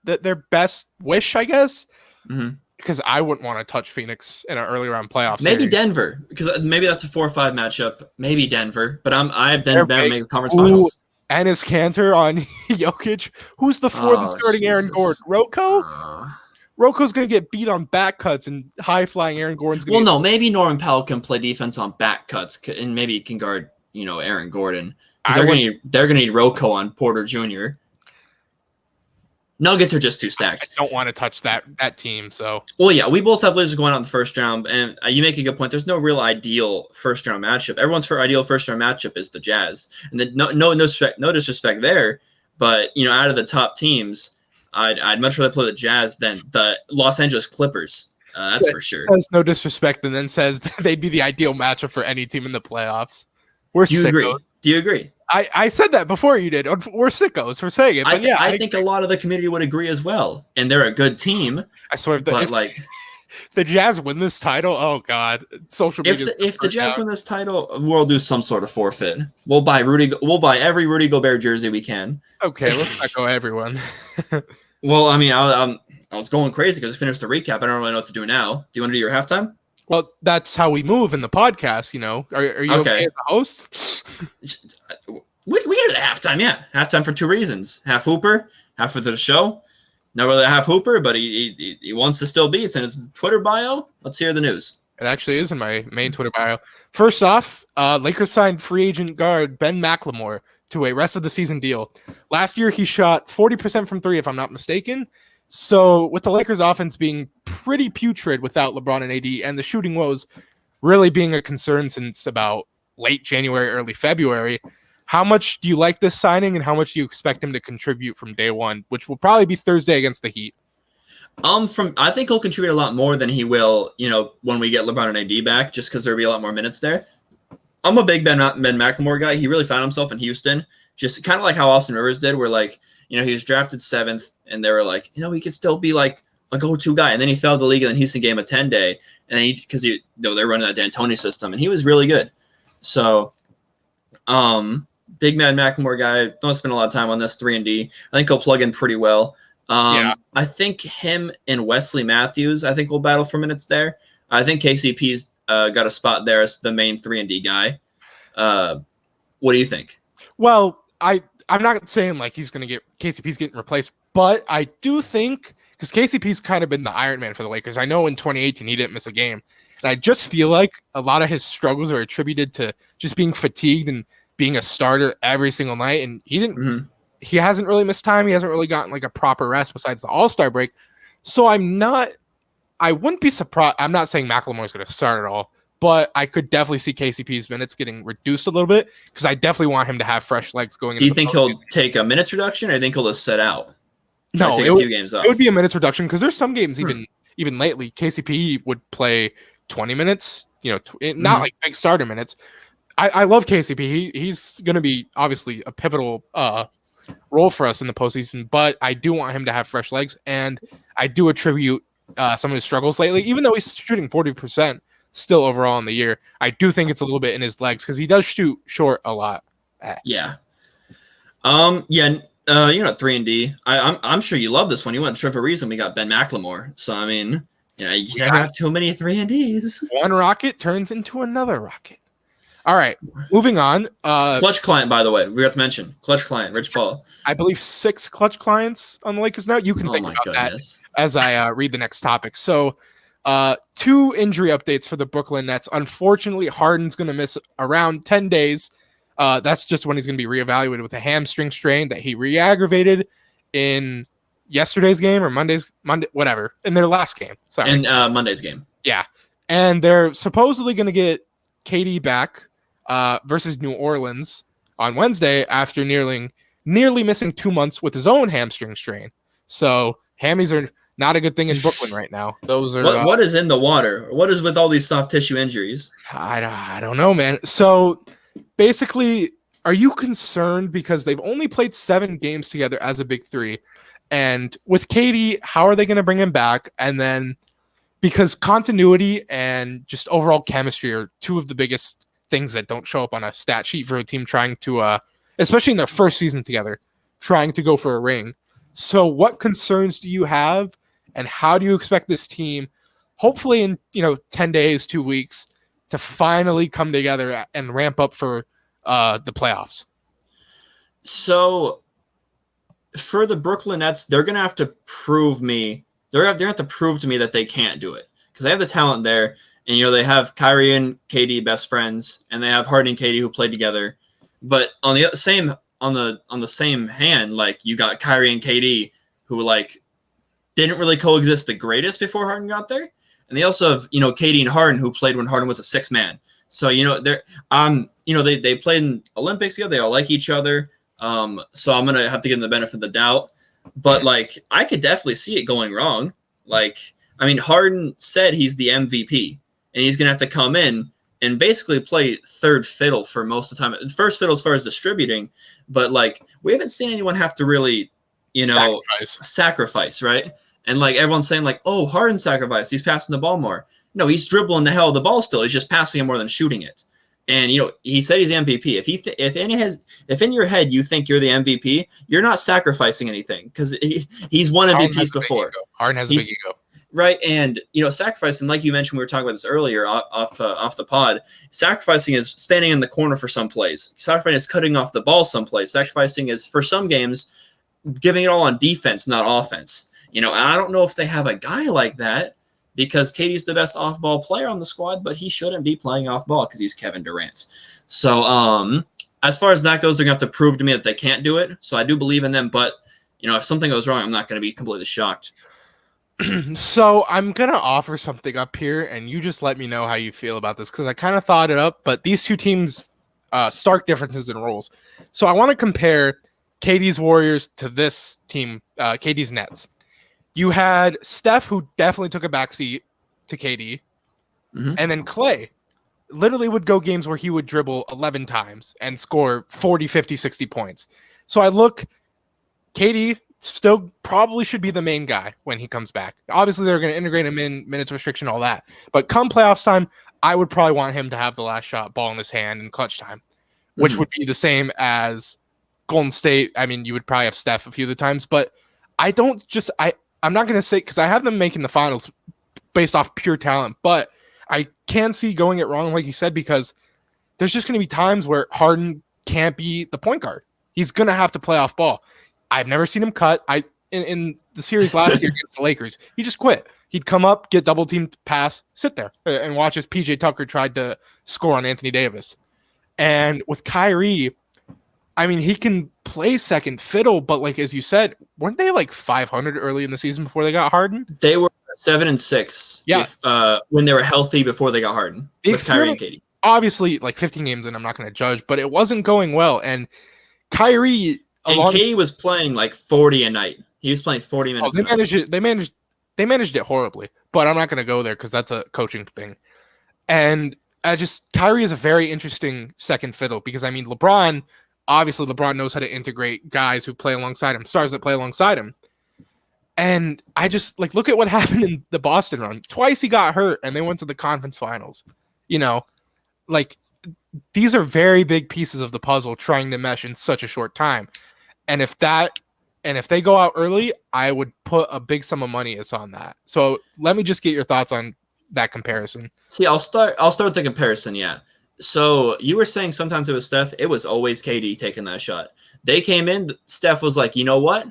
best wish, I guess. Mm-hmm. Because I wouldn't want to touch Phoenix in an early round playoff Maybe series. Denver, because maybe that's a 4 or 5 matchup. Maybe Denver, but I have Denver make the conference finals. Enes Kanter on Jokic. Who's the fourth that's guarding Aaron Gordon? Rocco? Rocco's going to get beat on back cuts, and high-flying Aaron Gordon's going to maybe Norman Powell can play defense on back cuts, and maybe he can guard, Aaron Gordon. They're going to need Rocco on Porter Jr. Nuggets are just too stacked. I don't want to touch that team. So, well, yeah, we both have Blazers going out in the first round, and you make a good point. There's no real ideal first round matchup. Everyone's ideal first round matchup is the Jazz, and then no disrespect there, but out of the top teams, I'd much rather play the Jazz than the Los Angeles Clippers. That's for sure. Says no disrespect, and then says they'd be the ideal matchup for any team in the playoffs. Do you agree? I said that before you did. We're sickos for saying it. But I think a lot of the community would agree as well. And they're a good team. I swear, if the Jazz win this title, oh God, social media. If the Jazz win this title, we'll do some sort of forfeit. We'll buy every Rudy Gobert jersey we can. Okay, let's not go everyone. Well, I mean, I was going crazy because I finished the recap. I don't really know what to do now. Do you want to do your halftime? Well, that's how we move in the podcast, Are you okay as a host? We do the halftime, yeah. Halftime for 2 reasons. Half Hooper, half for the show. Not really a half Hooper, but he wants to still be. It's in his Twitter bio. Let's hear the news. It actually is in my main Twitter bio. First off, Lakers signed free agent guard Ben McLemore to a rest of the season deal. Last year, he shot 40% from 3, if I'm not mistaken. So with the Lakers offense being pretty putrid without LeBron and AD, and the shooting woes really being a concern since about late January, early February, how much do you like this signing, and how much do you expect him to contribute from day one, which will probably be Thursday against the Heat? I think he'll contribute a lot more than he will, when we get LeBron and AD back, just because there'll be a lot more minutes there. I'm a big Ben McLemore guy. He really found himself in Houston, just kind of like how Austin Rivers did, where he was drafted 7th, and they were like, he could still be like a go-to guy, and then he fell to the league, and then Houston gave him a 10-day, and then because they're running that D'Antoni system, and he was really good. So, big man McLemore guy. Don't spend a lot of time on this 3-and-D. I think he'll plug in pretty well. I think him and Wesley Matthews, will battle for minutes there. I think KCP's got a spot there as the main 3-and-D guy. What do you think? Well, I'm not saying like he's going to get KCP's getting replaced, but I do think because KCP's kind of been the Iron Man for the Lakers. I know in 2018 he didn't miss a game, and I just feel like a lot of his struggles are attributed to just being fatigued and being a starter every single night, and he didn't. Mm-hmm. He hasn't really missed time. He hasn't really gotten like a proper rest besides the All-Star break. So I wouldn't be surprised. I'm not saying McLemore is going to start at all, but I could definitely see KCP's minutes getting reduced a little bit because I definitely want him to have fresh legs going. Do you think he'll take a minutes reduction, or do you think he'll just sit out? No, it would be a minutes reduction because there's some games even lately KCP would play 20 minutes. Not like big starter minutes. I love KCP. He's going to be obviously a pivotal role for us in the postseason, but I do want him to have fresh legs, and I do attribute some of his struggles lately, even though he's shooting 40% still overall in the year. I do think it's a little bit in his legs because he does shoot short a lot. Yeah. 3-and-D. I'm sure you love this one. You went for a reason. We got Ben McLemore. So I mean, you can't have too many 3-and-Ds. One rocket turns into another rocket. All right, moving on. Clutch client, by the way, we have to mention Clutch client, Rich Paul. I believe 6 clutch clients on the Lakers now. You can think about that as I read the next topic. So, 2 injury updates for the Brooklyn Nets. Unfortunately, Harden's going to miss around 10 days. That's just when he's going to be reevaluated with a hamstring strain that he re-aggravated in yesterday's game or Monday, whatever, in their last game. Sorry, in Monday's game. Yeah, and they're supposedly going to get KD back versus New Orleans on Wednesday after nearly missing 2 months with his own hamstring strain. So hammies are not a good thing in Brooklyn right now. Those are what is in the water? What is with all these soft tissue injuries? I don't know, man. So basically, are you concerned because they've only played 7 games together as a big three? And with KD, how are they going to bring him back? And then because continuity and just overall chemistry are 2 of the biggest things that don't show up on a stat sheet for a team trying to, especially in their first season together, trying to go for a ring. So what concerns do you have, and how do you expect this team, hopefully in 10 days, 2 weeks, to finally come together and ramp up for the playoffs? So for the Brooklyn Nets, they're going to have to prove to me that they can't do it because they have the talent there. And, they have Kyrie and KD best friends, and they have Harden and KD who played together. But on the same hand, like you got Kyrie and KD who didn't really coexist the greatest before Harden got there. And they also have, KD and Harden who played when Harden was a 6th man. So, they played in Olympics together. They all like each other. So I'm going to have to give them the benefit of the doubt. But I could definitely see it going wrong. Harden said he's the MVP, and he's going to have to come in and basically play third fiddle for most of the time. First fiddle as far as distributing, but we haven't seen anyone have to really, sacrifice, right? And everyone's saying oh, Harden sacrificed. He's passing the ball more. No, he's dribbling the hell of the ball still. He's just passing it more than shooting it. And he said he's the MVP. If in your head you think you're the MVP, you're not sacrificing anything because he's won MVPs before. Harden has a big ego. Right, and sacrificing, like you mentioned, we were talking about this earlier off the pod. Sacrificing is standing in the corner for some plays. Sacrificing is cutting off the ball someplace. Sacrificing is for some games giving it all on defense, not offense. I don't know if they have a guy like that because KD's the best off-ball player on the squad, but he shouldn't be playing off-ball because he's Kevin Durant. So as far as that goes, they're gonna have to prove to me that they can't do it. So I do believe in them, but if something goes wrong, I'm not going to be completely shocked. So I'm going to offer something up here, and you just let me know how you feel about this, because I kind of thought it up, but these two teams, stark differences in roles. So I want to compare KD's Warriors to this team, KD's Nets. You had Steph, who definitely took a backseat to KD, and then Clay literally would go games where he would dribble 11 times and score 40, 50, 60 points. So I look, KD still probably should be the main guy when he comes back. Obviously, they're going to integrate him in, minutes restriction, all that. But come playoffs time, I would probably want him to have the last shot, ball in his hand, in clutch time, which would be the same as Golden State. I mean, you would probably have Steph a few of the times, but I'm not going to say, because I have them making the finals based off pure talent, but I can see going it wrong, like you said, because there's just going to be times where Harden can't be the point guard. He's going to have to play off ball. I've never seen him cut. In the series last year against the Lakers, he just quit. He'd come up, get double teamed, pass, sit there, and watch as PJ Tucker tried to score on Anthony Davis. And with Kyrie, I mean, he can play second fiddle, but like as you said, weren't they like 500 early in the season before they got Harden? They were 7-6. Yeah, when they were healthy before they got Harden with Kyrie and KD. Obviously, like 15 games in, I'm not going to judge, but it wasn't going well. And Kyrie. And KD was playing like 40 a night. He was playing 40 minutes. They managed it. They managed it horribly. But I'm not going to go there because that's a coaching thing. And Kyrie is a very interesting second fiddle because I mean LeBron knows how to integrate guys who play alongside him, stars that play alongside him. And I just look at what happened in the Boston run. Twice he got hurt, and they went to the conference finals. These are very big pieces of the puzzle trying to mesh in such a short time. And if they go out early, I would put a big sum of money on that. So let me just get your thoughts on that comparison. See, I'll start with the comparison. Yeah. So you were saying sometimes it was Steph. It was always KD taking that shot. They came in. Steph was like, you know what?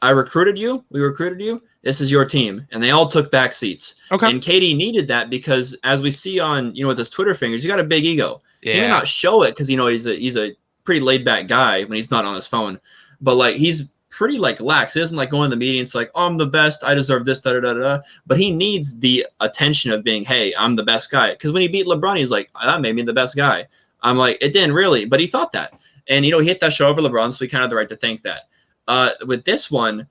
I recruited you. We recruited you. This is your team. And they all took back seats. Okay. And KD needed that because as we see on, with his Twitter fingers, he got a big ego. Yeah. He may not show it because, he's a pretty laid back guy when he's not on his phone, but he's pretty lax. He doesn't go in the meetings oh, I'm the best, I deserve this, da da da da. But he needs the attention of being, hey, I'm the best guy. Because when he beat LeBron, he's like, that made me the best guy. I'm like, it didn't really, but he thought that. And he hit that shot over LeBron, so we kind of have the right to think that. With this one,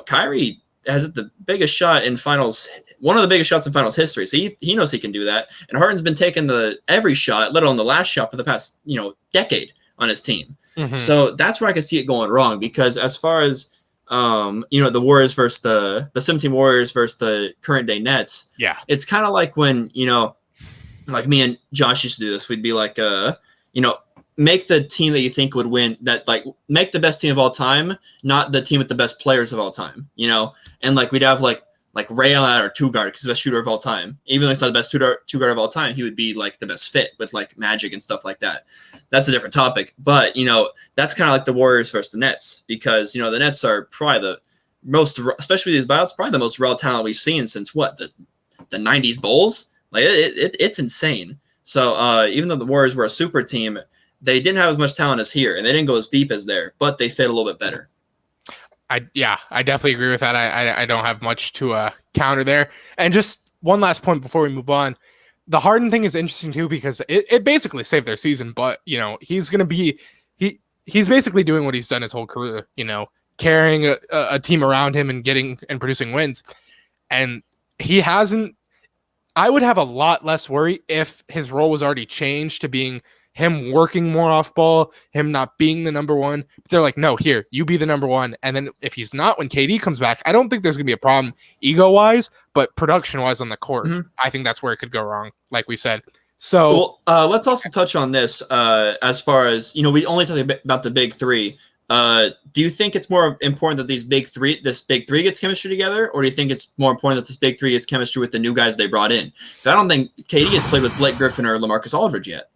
Kyrie has the biggest shot in finals, one of the biggest shots in finals history. So he knows he can do that. And Harden's been taking every shot, let alone the last shot for the past decade on his team. Mm-hmm. So that's where I can see it going wrong because as far as the Warriors versus the 17 Warriors versus the current day Nets, yeah, it's kind of like when like me and Josh used to do this. We'd be like, make the team that you think would win. That make the best team of all time, not the team with the best players of all time. And we'd have like Ray Allen or two guard because he's the best shooter of all time. Even though he's not the best two guard of all time, he would be the best fit with Magic and stuff like that. That's a different topic. But that's kind of like the Warriors versus the Nets because the Nets are probably the most, especially these buyouts, probably the most raw talent we've seen since the 90s Bulls. It's insane. So even though the Warriors were a super team, they didn't have as much talent as here, and they didn't go as deep as there, but they fit a little bit better. I definitely agree with that. I don't have much to counter there. And just one last point before we move on. The Harden thing is interesting too because it basically saved their season, but he's going to be he's basically doing what he's done his whole career, carrying a team around him and getting and producing wins. And he hasn't. I would have a lot less worry if his role was already changed to being him working more off ball, him not being the number one. But they're like, no, here, you be the number one. And then if he's not, when KD comes back, I don't think there's going to be a problem ego-wise, but production-wise on the court. Mm-hmm. I think that's where it could go wrong, like we said. So let's also touch on this as far as, we only talk about the big three. Do you think it's more important that this big three gets chemistry together, or do you think it's more important that this big three gets chemistry with the new guys they brought in? Because I don't think KD has played with Blake Griffin or LaMarcus Aldridge yet.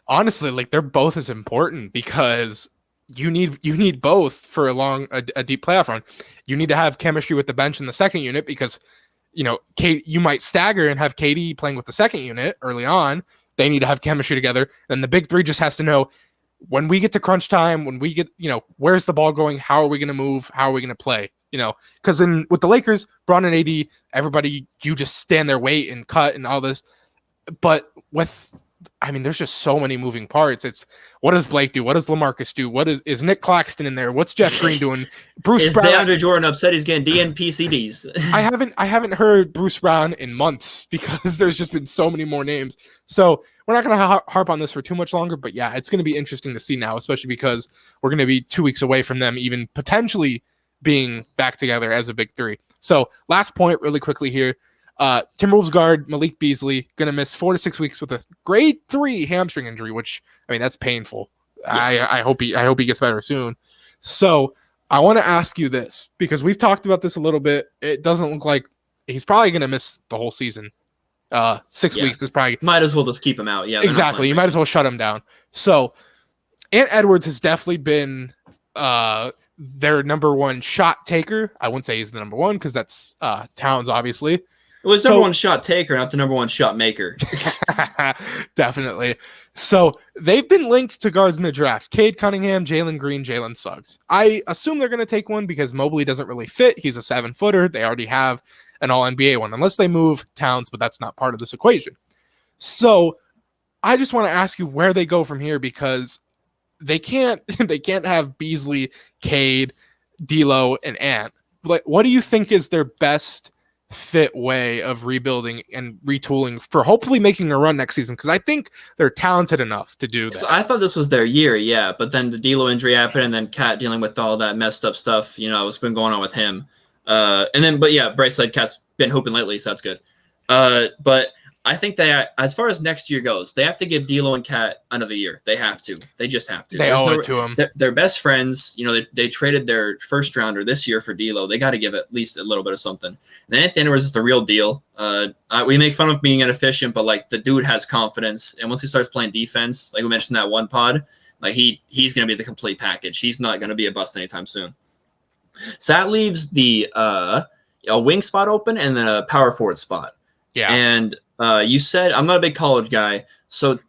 Honestly, they're both as important because you need both for a deep playoff run. You need to have chemistry with the bench in the second unit because you might stagger and have KD playing with the second unit early on. They need to have chemistry together. Then the big three just has to know when we get to crunch time, when we get, where's the ball going? How are we going to move? How are we going to play? Because with the Lakers, Bron and AD, everybody, you just stand there, wait and cut and all this. But there's just so many moving parts. It's what does Blake do? What does LaMarcus do? What is Nick Claxton in there? What's Jeff Green doing? Is DeAndre Jordan upset he's getting DNP CDs? I haven't heard Bruce Brown in months because there's just been so many more names. So we're not going to harp on this for too much longer, but yeah, it's going to be interesting to see now, especially because we're going to be 2 weeks away from them even potentially being back together as a big three. So last point really quickly here. Timberwolves guard Malik Beasley going to miss 4 to 6 weeks with a grade 3 hamstring injury, which that's painful. Yeah. I hope he gets better soon. So I want to ask you this because we've talked about this a little bit. It doesn't look like he's probably going to miss the whole season. 6 weeks is probably might as well just keep him out. Yeah, exactly. You might as well shut him down. So Ant Edwards has definitely been their number one shot taker. I wouldn't say he's the number one because that's Towns, obviously. Well, he's number one shot taker, not the number one shot maker. Definitely. So they've been linked to guards in the draft. Cade Cunningham, Jalen Green, Jalen Suggs. I assume they're going to take one because Mobley doesn't really fit. He's a 7-footer. They already have an all-NBA one, unless they move Towns, but that's not part of this equation. So I just want to ask you where they go from here because they can't have Beasley, Cade, D'Lo, and Ant. Like, what do you think is their best fit way of rebuilding and retooling for hopefully making a run next season? Because I think they're talented enough to do that. So I thought this was their year, yeah, but then the D'Lo injury happened, and then Cat dealing with all that messed up stuff, what's been going on with him. Bryce said Cat's been hooping lately, so that's good. But I think as far as next year goes, they have to give D'Lo and Cat another year. They have to. They just have to. They owe it to them. They're best friends. They traded their first rounder this year for D'Lo. They got to give at least a little bit of something. And then Anthony Edwards is the real deal. We make fun of being inefficient, but the dude has confidence. And once he starts playing defense, like we mentioned in that one pod, he's going to be the complete package. He's not going to be a bust anytime soon. So that leaves the a wing spot open and then a power forward spot. Yeah. And you said I'm not a big college guy. So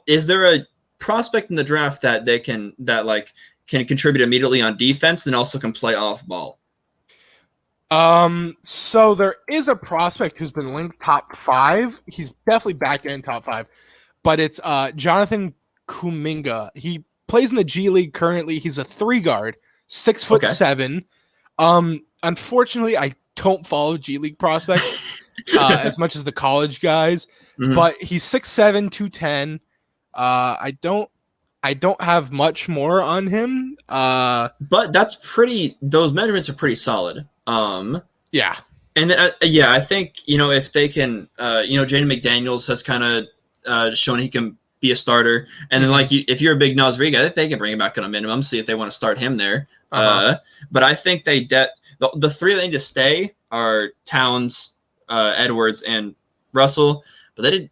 is there a prospect in the draft that can contribute immediately on defense and also can play off ball? So there is a prospect who's been linked top 5. He's definitely back in top 5, but it's Jonathan Kuminga. He plays in the G League currently. He's a 3 guard, 6'7". Unfortunately, I don't follow G League prospects as much as the college guys, but he's 6'7", 210. I don't have much more on him. But those measurements are pretty solid. Yeah. And then, I think, if they can, Jaden McDaniels has kind of shown he can be a starter. And then, if you're a big Nas Reed guy, they can bring him back on a minimum, see if they want to start him there. But I think the 3 that need to stay are Towns, Edwards, and Russell. But they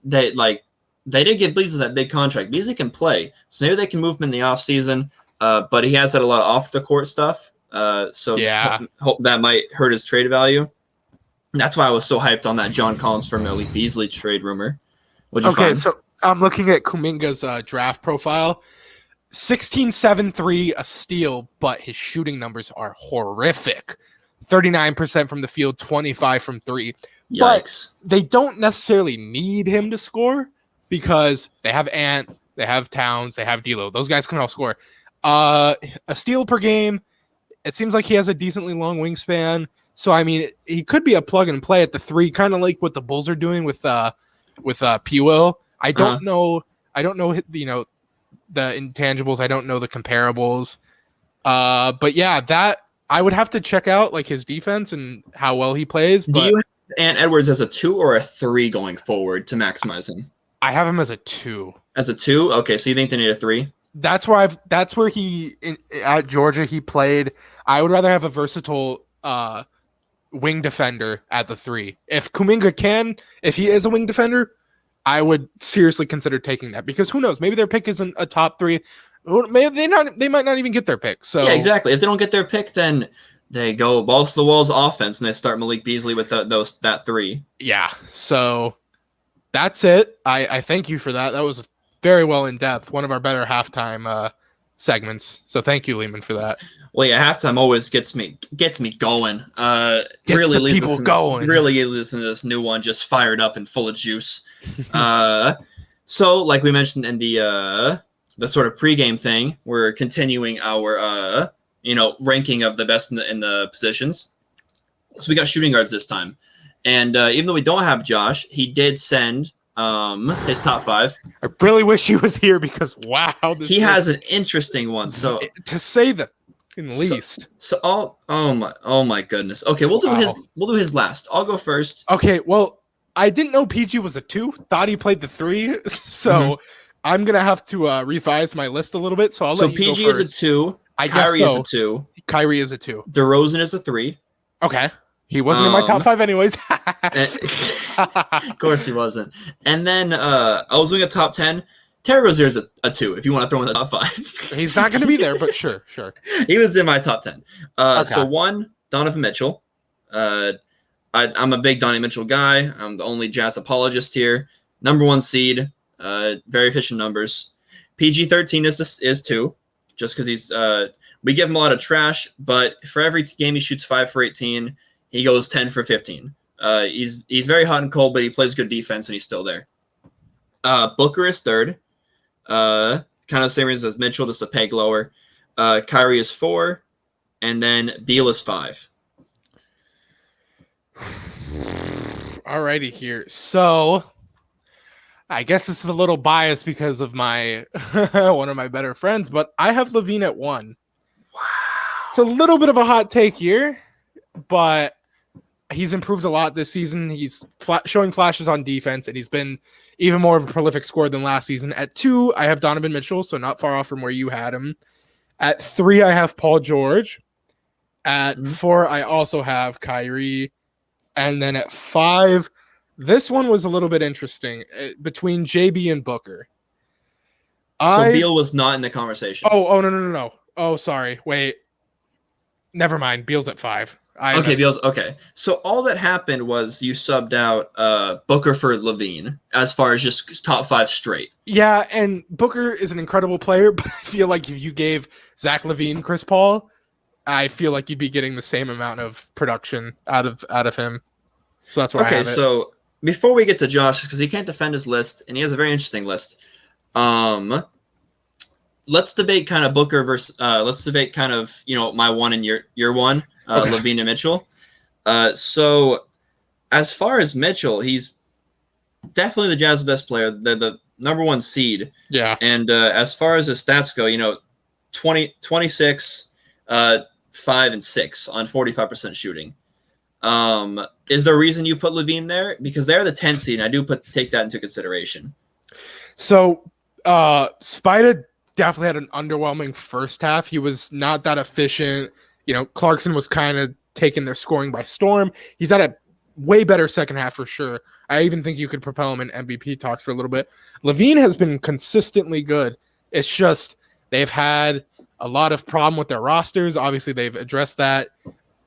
did give Beasley that big contract. Beasley can play, so maybe they can move him in the offseason. But he has had a lot of off-the-court stuff. Hope that might hurt his trade value. And that's why I was so hyped on that John Collins for Malik Beasley trade rumor. What'd you find? So I'm looking at Kuminga's draft profile. 16-7-3, a steal, but his shooting numbers are horrific. 39% from the field, 25 from 3. Yikes. But they don't necessarily need him to score because they have Ant, they have Towns, they have D'Lo. Those guys can all score. A steal per game. It seems like he has a decently long wingspan. So, he could be a plug and play at the 3, kind of like what the Bulls are doing with P. Will. I don't know. The intangibles. I don't know the comparables. But yeah, that I would have to check out his defense and how well he plays. But do you have Ant Edwards as a 2 or a 3 going forward to maximize him? I have him as a 2. As a 2? Okay, so you think they need a 3? That's where he at Georgia he played. I would rather have a versatile wing defender at the 3. If Kuminga if he is a wing defender, I would seriously consider taking that because who knows? Maybe their pick isn't a top 3. Maybe they might not even get their pick. So yeah, exactly. If they don't get their pick, then they go balls to the walls offense and they start Malik Beasley with that 3. Yeah. So that's it. I thank you for that. That was very well in depth. One of our better halftime segments. So thank you, Lehman, for that. Well, yeah, halftime always gets me going. Gets the people going. Really listen to this new one, just fired up and full of juice. So, like we mentioned in the sort of pregame thing, we're continuing our ranking of the best in the positions. So we got shooting guards this time, and even though we don't have Josh, he did send his top 5. I really wish he was here because wow, he has an interesting one. So to say the least. Oh my goodness. Okay, we'll do his last. I'll go first. Okay, well, I didn't know PG was a 2. Thought he played the 3. So I'm gonna have to revise my list a little bit. So I'll let you PG go first. is a 2. Kyrie is a 2. Kyrie is a 2. DeRozan is a 3. Okay. He wasn't in my top 5 anyways. Of course he wasn't. And then I was doing a top 10. Terry Rozier is a 2 if you want to throw him in the top 5. He's not going to be there, but sure. He was in my top 10. So 1, Donovan Mitchell. I'm a big Donnie Mitchell guy. I'm the only Jazz apologist here. Number 1 seed. Very efficient numbers. PG-13 is 2, just because he's we give him a lot of trash, but for every game he shoots 5 for 18, he goes 10 for 15. He's very hot and cold, but he plays good defense and he's still there. Booker is 3rd. Kind of the same reason as Mitchell, just a peg lower. Kyrie is 4, and then Beal is 5. Alrighty here. So I guess this is a little biased because of my one of my better friends, but I have LaVine at 1. Wow. It's a little bit of a hot take here, but he's improved a lot this season. He's showing flashes on defense, and he's been even more of a prolific scorer than last season. At 2, I have Donovan Mitchell, so not far off from where you had him. At 3, I have Paul George. At 4, I also have Kyrie. And then at 5, this one was a little bit interesting between JB and Booker. So Beal was not in the conversation. Oh, no. Oh, sorry. Wait. Never mind. Beal's at 5. Beal's okay. So all that happened was you subbed out Booker for LaVine as far as just top 5 straight. Yeah, and Booker is an incredible player, but I feel like if you gave Zach LaVine Chris Paul, I feel like you'd be getting the same amount of production out of him. So that's why I have it. So before we get to Josh, because he can't defend his list, and he has a very interesting list. Let's debate kind of Booker versus. Let's debate kind of my 1 and your 1. Okay. LaVine and Mitchell. So as far as Mitchell, he's definitely the Jazz's best player. They're the number 1 seed. Yeah. And as far as his stats go, 26, 5 and 6 on 45% shooting. Is there a reason you put LaVine there? Because they're the 10 seed, and I do take that into consideration. So Spida definitely had an underwhelming first half. He was not that efficient. Clarkson was kind of taking their scoring by storm. He's had a way better second half for sure. I even think you could propel him in MVP talks for a little bit. LaVine has been consistently good. It's just they've had a lot of problem with their rosters. Obviously, they've addressed that.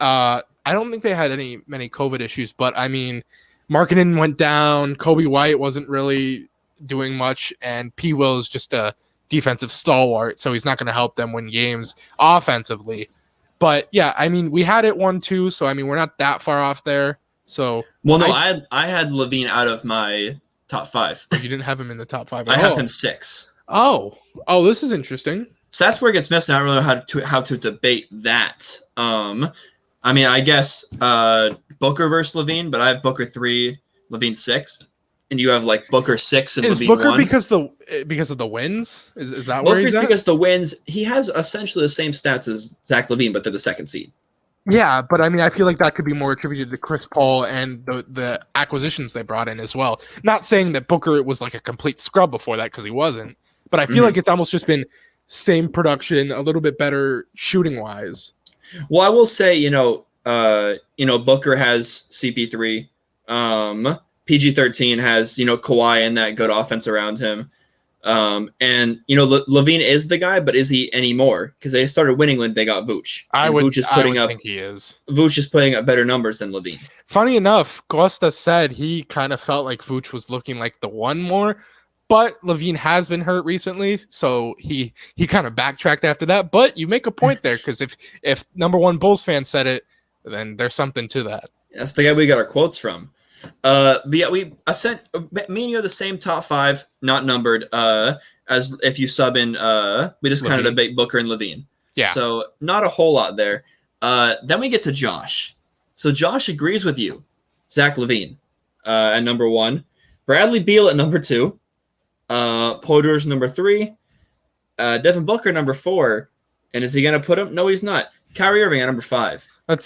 I don't think they had many COVID issues, but I mean, Markkanen went down. Kobe White wasn't really doing much, and P. Will is just a defensive stalwart, so he's not going to help them win games offensively. But yeah, I mean, we had it 1-2, so I mean, we're not that far off there. So I had LaVine out of my top 5. You didn't have him in the top 5. I have him 6. Oh, this is interesting. So that's where it gets messed. I don't really know how to debate that. I mean, I guess Booker versus LaVine, but I have Booker 3, LaVine 6. And you have like Booker 6 and LaVine 1. Is Booker because of the wins? Is that where he's at? Because the wins. He has essentially the same stats as Zach LaVine, but they're the 2nd seed. Yeah, but I mean, I feel like that could be more attributed to Chris Paul and the acquisitions they brought in as well. Not saying that Booker was like a complete scrub before that, because he wasn't. But I feel like it's almost just been same production, a little bit better shooting wise. Well, I will say, Booker has CP3. PG-13 has, Kawhi and that good offense around him. And LaVine is the guy, but is he anymore? Because they started winning when they got Vooch. I would think he is. Vooch is putting up better numbers than LaVine. Funny enough, Costa said he kind of felt like Vooch was looking like the 1 more, But Levine has been hurt recently, so he kind of backtracked after that. But you make a point there, because if number one Bulls fan said it, then there's something to that. That's the guy we got our quotes from. But yeah, I sent me and you are the same top 5, not numbered. As if you sub in, we just kind of debate Booker and Levine. Yeah. So not a whole lot there. Then we get to Josh. So Josh agrees with you, Zach LaVine at number 1, Bradley Beal at number 2, Paul George number 3, Devin Booker number 4, and is he gonna put him? No, he's not. Kyrie Irving at number 5. I'm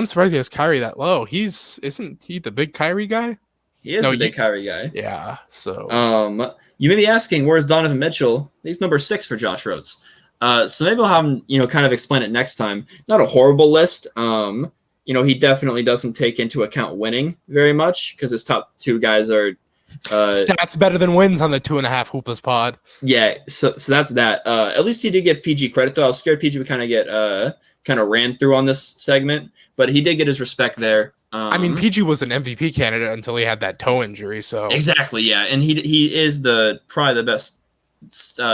surprised he has Kyrie that low. Isn't he the big Kyrie guy? He is the big Kyrie guy. Yeah. So you may be asking, where's Donovan Mitchell? He's number 6 for Josh Rhodes. So maybe I'll have him, kind of explain it next time. Not a horrible list. He definitely doesn't take into account winning very much, because his top 2 guys are stats better than wins on the 2.5 pod. Yeah, so that's that. At least he did give PG credit, though. I was scared PG would kind of ran through on this segment, but he did get his respect there. PG was an MVP candidate until he had that toe injury. So exactly, yeah, and he is probably the best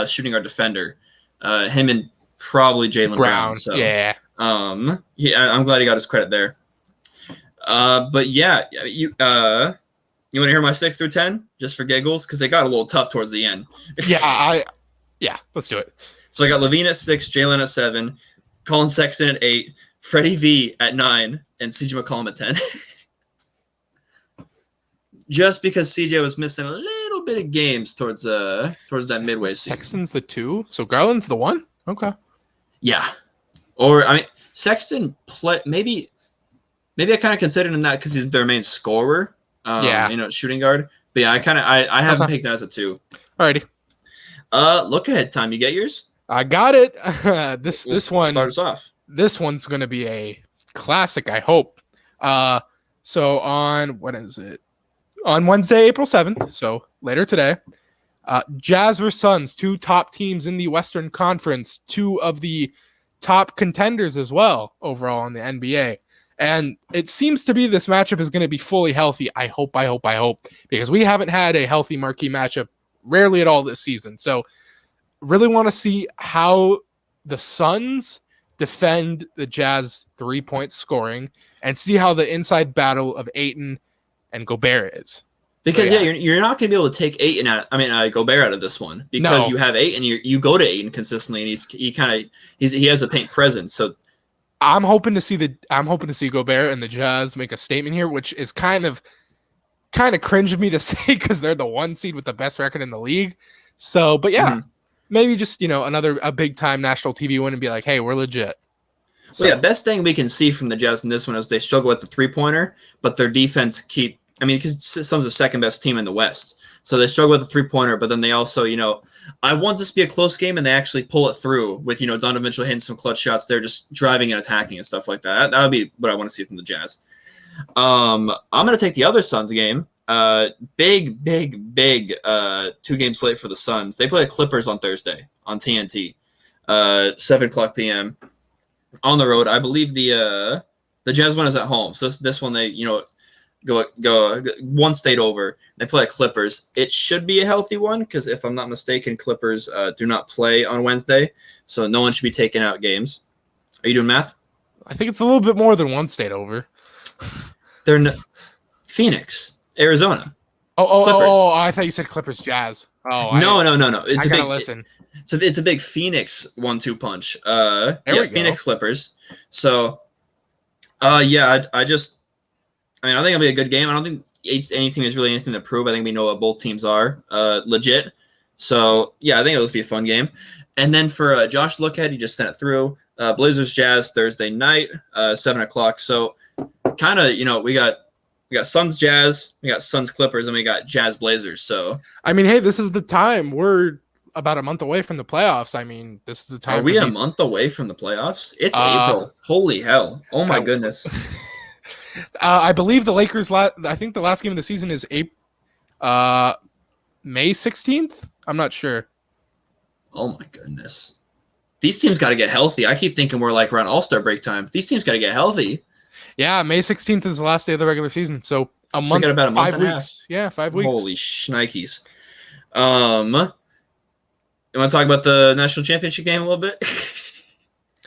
shooting guard defender. Him and probably Jaylen Brown. So yeah, I'm glad he got his credit there. But yeah, you want to hear my 6 through 10 just for giggles, because they got a little tough towards the end. Yeah, let's do it. So I got Levine at 6, Jalen at 7, Colin Sexton at 8, Freddie V at 9, and CJ McCollum at 10. Just because CJ was missing a little bit of games towards that midway season. Sexton's the 2, so Garland's the 1. Okay. Yeah, or Sexton maybe I kind of considered him that because he's their main scorer. Shooting guard. But yeah, I haven't picked him as a 2. Alrighty. Look ahead time. You get yours? I got it. This one starts off. This one's gonna be a classic, I hope. So on what is it? On Wednesday, April 7th, so later today, Jazz vs Suns, 2 top teams in the Western Conference, 2 of the top contenders as well overall in the NBA. And it seems to be this matchup is going to be fully healthy. I hope, because we haven't had a healthy marquee matchup rarely at all this season. So really want to see how the Suns defend the Jazz 3-point scoring and see how the inside battle of Ayton and Gobert is. Because you're not going to be able to take Gobert out of this one, because you have Ayton. You go to Ayton consistently, and he has a paint presence. So I'm hoping to see Gobert and the Jazz make a statement here, which is kind of cringe of me to say because they're the 1 seed with the best record in the league. So, but yeah, maybe just a big time national TV win and be like, hey, we're legit. So yeah, best thing we can see from the Jazz in this one is they struggle with the 3-pointer, but their defense because Suns are the second best team in the West. So they struggle with the 3-pointer, but then they also, I want this to be a close game, and they actually pull it through with, Donovan Mitchell hitting some clutch shots. They're just driving and attacking and stuff like that. That would be what I want to see from the Jazz. I'm going to take the other Suns game. Big 2-game slate for the Suns. They play the Clippers on Thursday on TNT, 7:00 p.m. on the road. I believe the Jazz one is at home. So this one they, go 1 state over. They play Clippers. It should be a healthy one because if I'm not mistaken, Clippers do not play on Wednesday, so no one should be taking out games. Are you doing math? I think it's a little bit more than 1 state over. They're Phoenix, Arizona. Oh! I thought you said Clippers Jazz. Oh no! It's it's a big Phoenix 1-2 punch. Phoenix Clippers. So, I think it'll be a good game. I don't think any team has really anything to prove. I think we know what both teams are legit. So, yeah, I think it'll just be a fun game. And then for Josh Lookhead, he just sent it through. Blazers Jazz Thursday night, 7:00. So, kind of, we got Suns Jazz, we got Suns Clippers, and we got Jazz Blazers. So, hey, this is the time. We're about a month away from the playoffs. This is the time. Are we a month away from the playoffs? It's April. Holy hell. Oh, my goodness. I believe the Lakers. I think the last game of the season is May 16th. I'm not sure. Oh my goodness, these teams got to get healthy. I keep thinking we're like around All-Star break time. These teams got to get healthy. Yeah, May 16th is the last day of the regular season, so a month, about a month 5 weeks. Yeah, 5 weeks. Holy shnikes. You want to talk about the national championship game a little bit?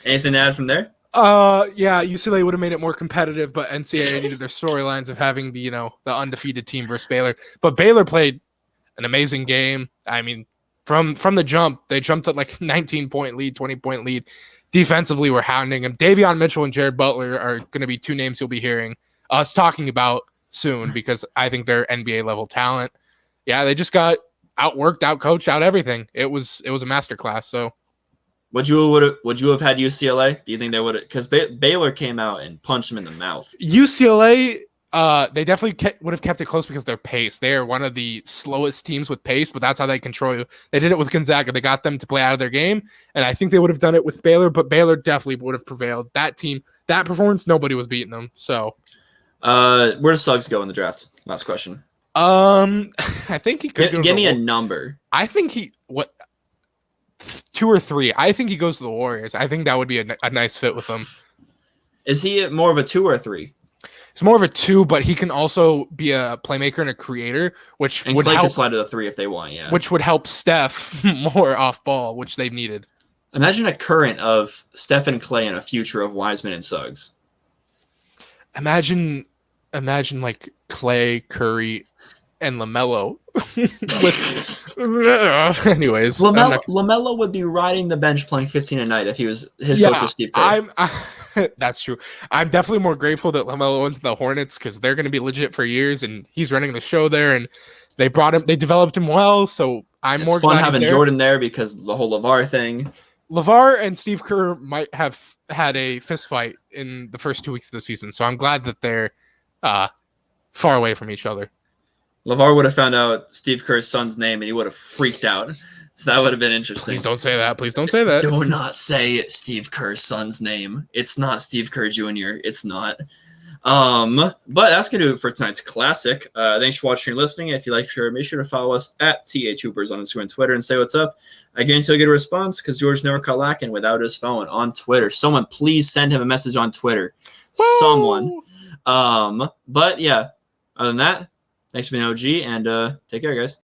Anything to add from there? Yeah, UCLA would have made it more competitive, but NCAA needed their storylines of having the undefeated team versus Baylor. But Baylor played an amazing game. I mean, from the jump, they jumped at like 19-point lead, 20-point lead. Defensively, we're hounding them. Davion Mitchell and Jared Butler are going to be two names you'll be hearing us talking about soon because I think they're NBA level talent. Yeah, they just got outworked, outcoached, out everything. It was a masterclass. So. Would you have had UCLA? Do you think they would have? Because Baylor came out and punched them in the mouth. UCLA, they definitely would have kept it close because their pace. They are one of the slowest teams with pace, but that's how they control you. They did it with Gonzaga. They got them to play out of their game, and I think they would have done it with Baylor, but Baylor definitely would have prevailed. That team, that performance, nobody was beating them. So, where does Suggs go in the draft? Last question. I think he could give me a number. I think 2 or 3. I think he goes to the Warriors. I think that would be a nice fit with them. Is he more of a 2 or a 3? It's more of a 2, but he can also be a playmaker and a creator, which and would Clay help. Can slide to the 3 if they want, yeah. Which would help Steph more off ball, which they've needed. Imagine a current of Steph and Clay and a future of Wiseman and Suggs. Imagine like Clay, Curry, and LaMelo. Anyways, LaMelo would be riding the bench playing 15 a night if he was his coach was Steve Curry. That's true. I'm definitely more grateful that LaMelo went to the Hornets because they're going to be legit for years, and he's running the show there. And they developed him well. So it's more fun having Jordan there because the whole LeVar thing. LeVar and Steve Kerr might have had a fist fight in the first 2 weeks of the season, so I'm glad that they're far away from each other. LeVar would have found out Steve Kerr's son's name, and he would have freaked out. So that would have been interesting. Please don't say that. Please don't say that. Do not say Steve Kerr's son's name. It's not Steve Kerr Jr. It's not. But that's going to do it for tonight's classic. Thanks for watching and listening. If you like, make sure to follow us at THHoopers on Instagram and Twitter and say what's up. I guarantee you'll get a response because George never caught lacking without his phone on Twitter. Someone please send him a message on Twitter. Woo! Someone. But yeah, other than that, thanks for being OG and take care, guys.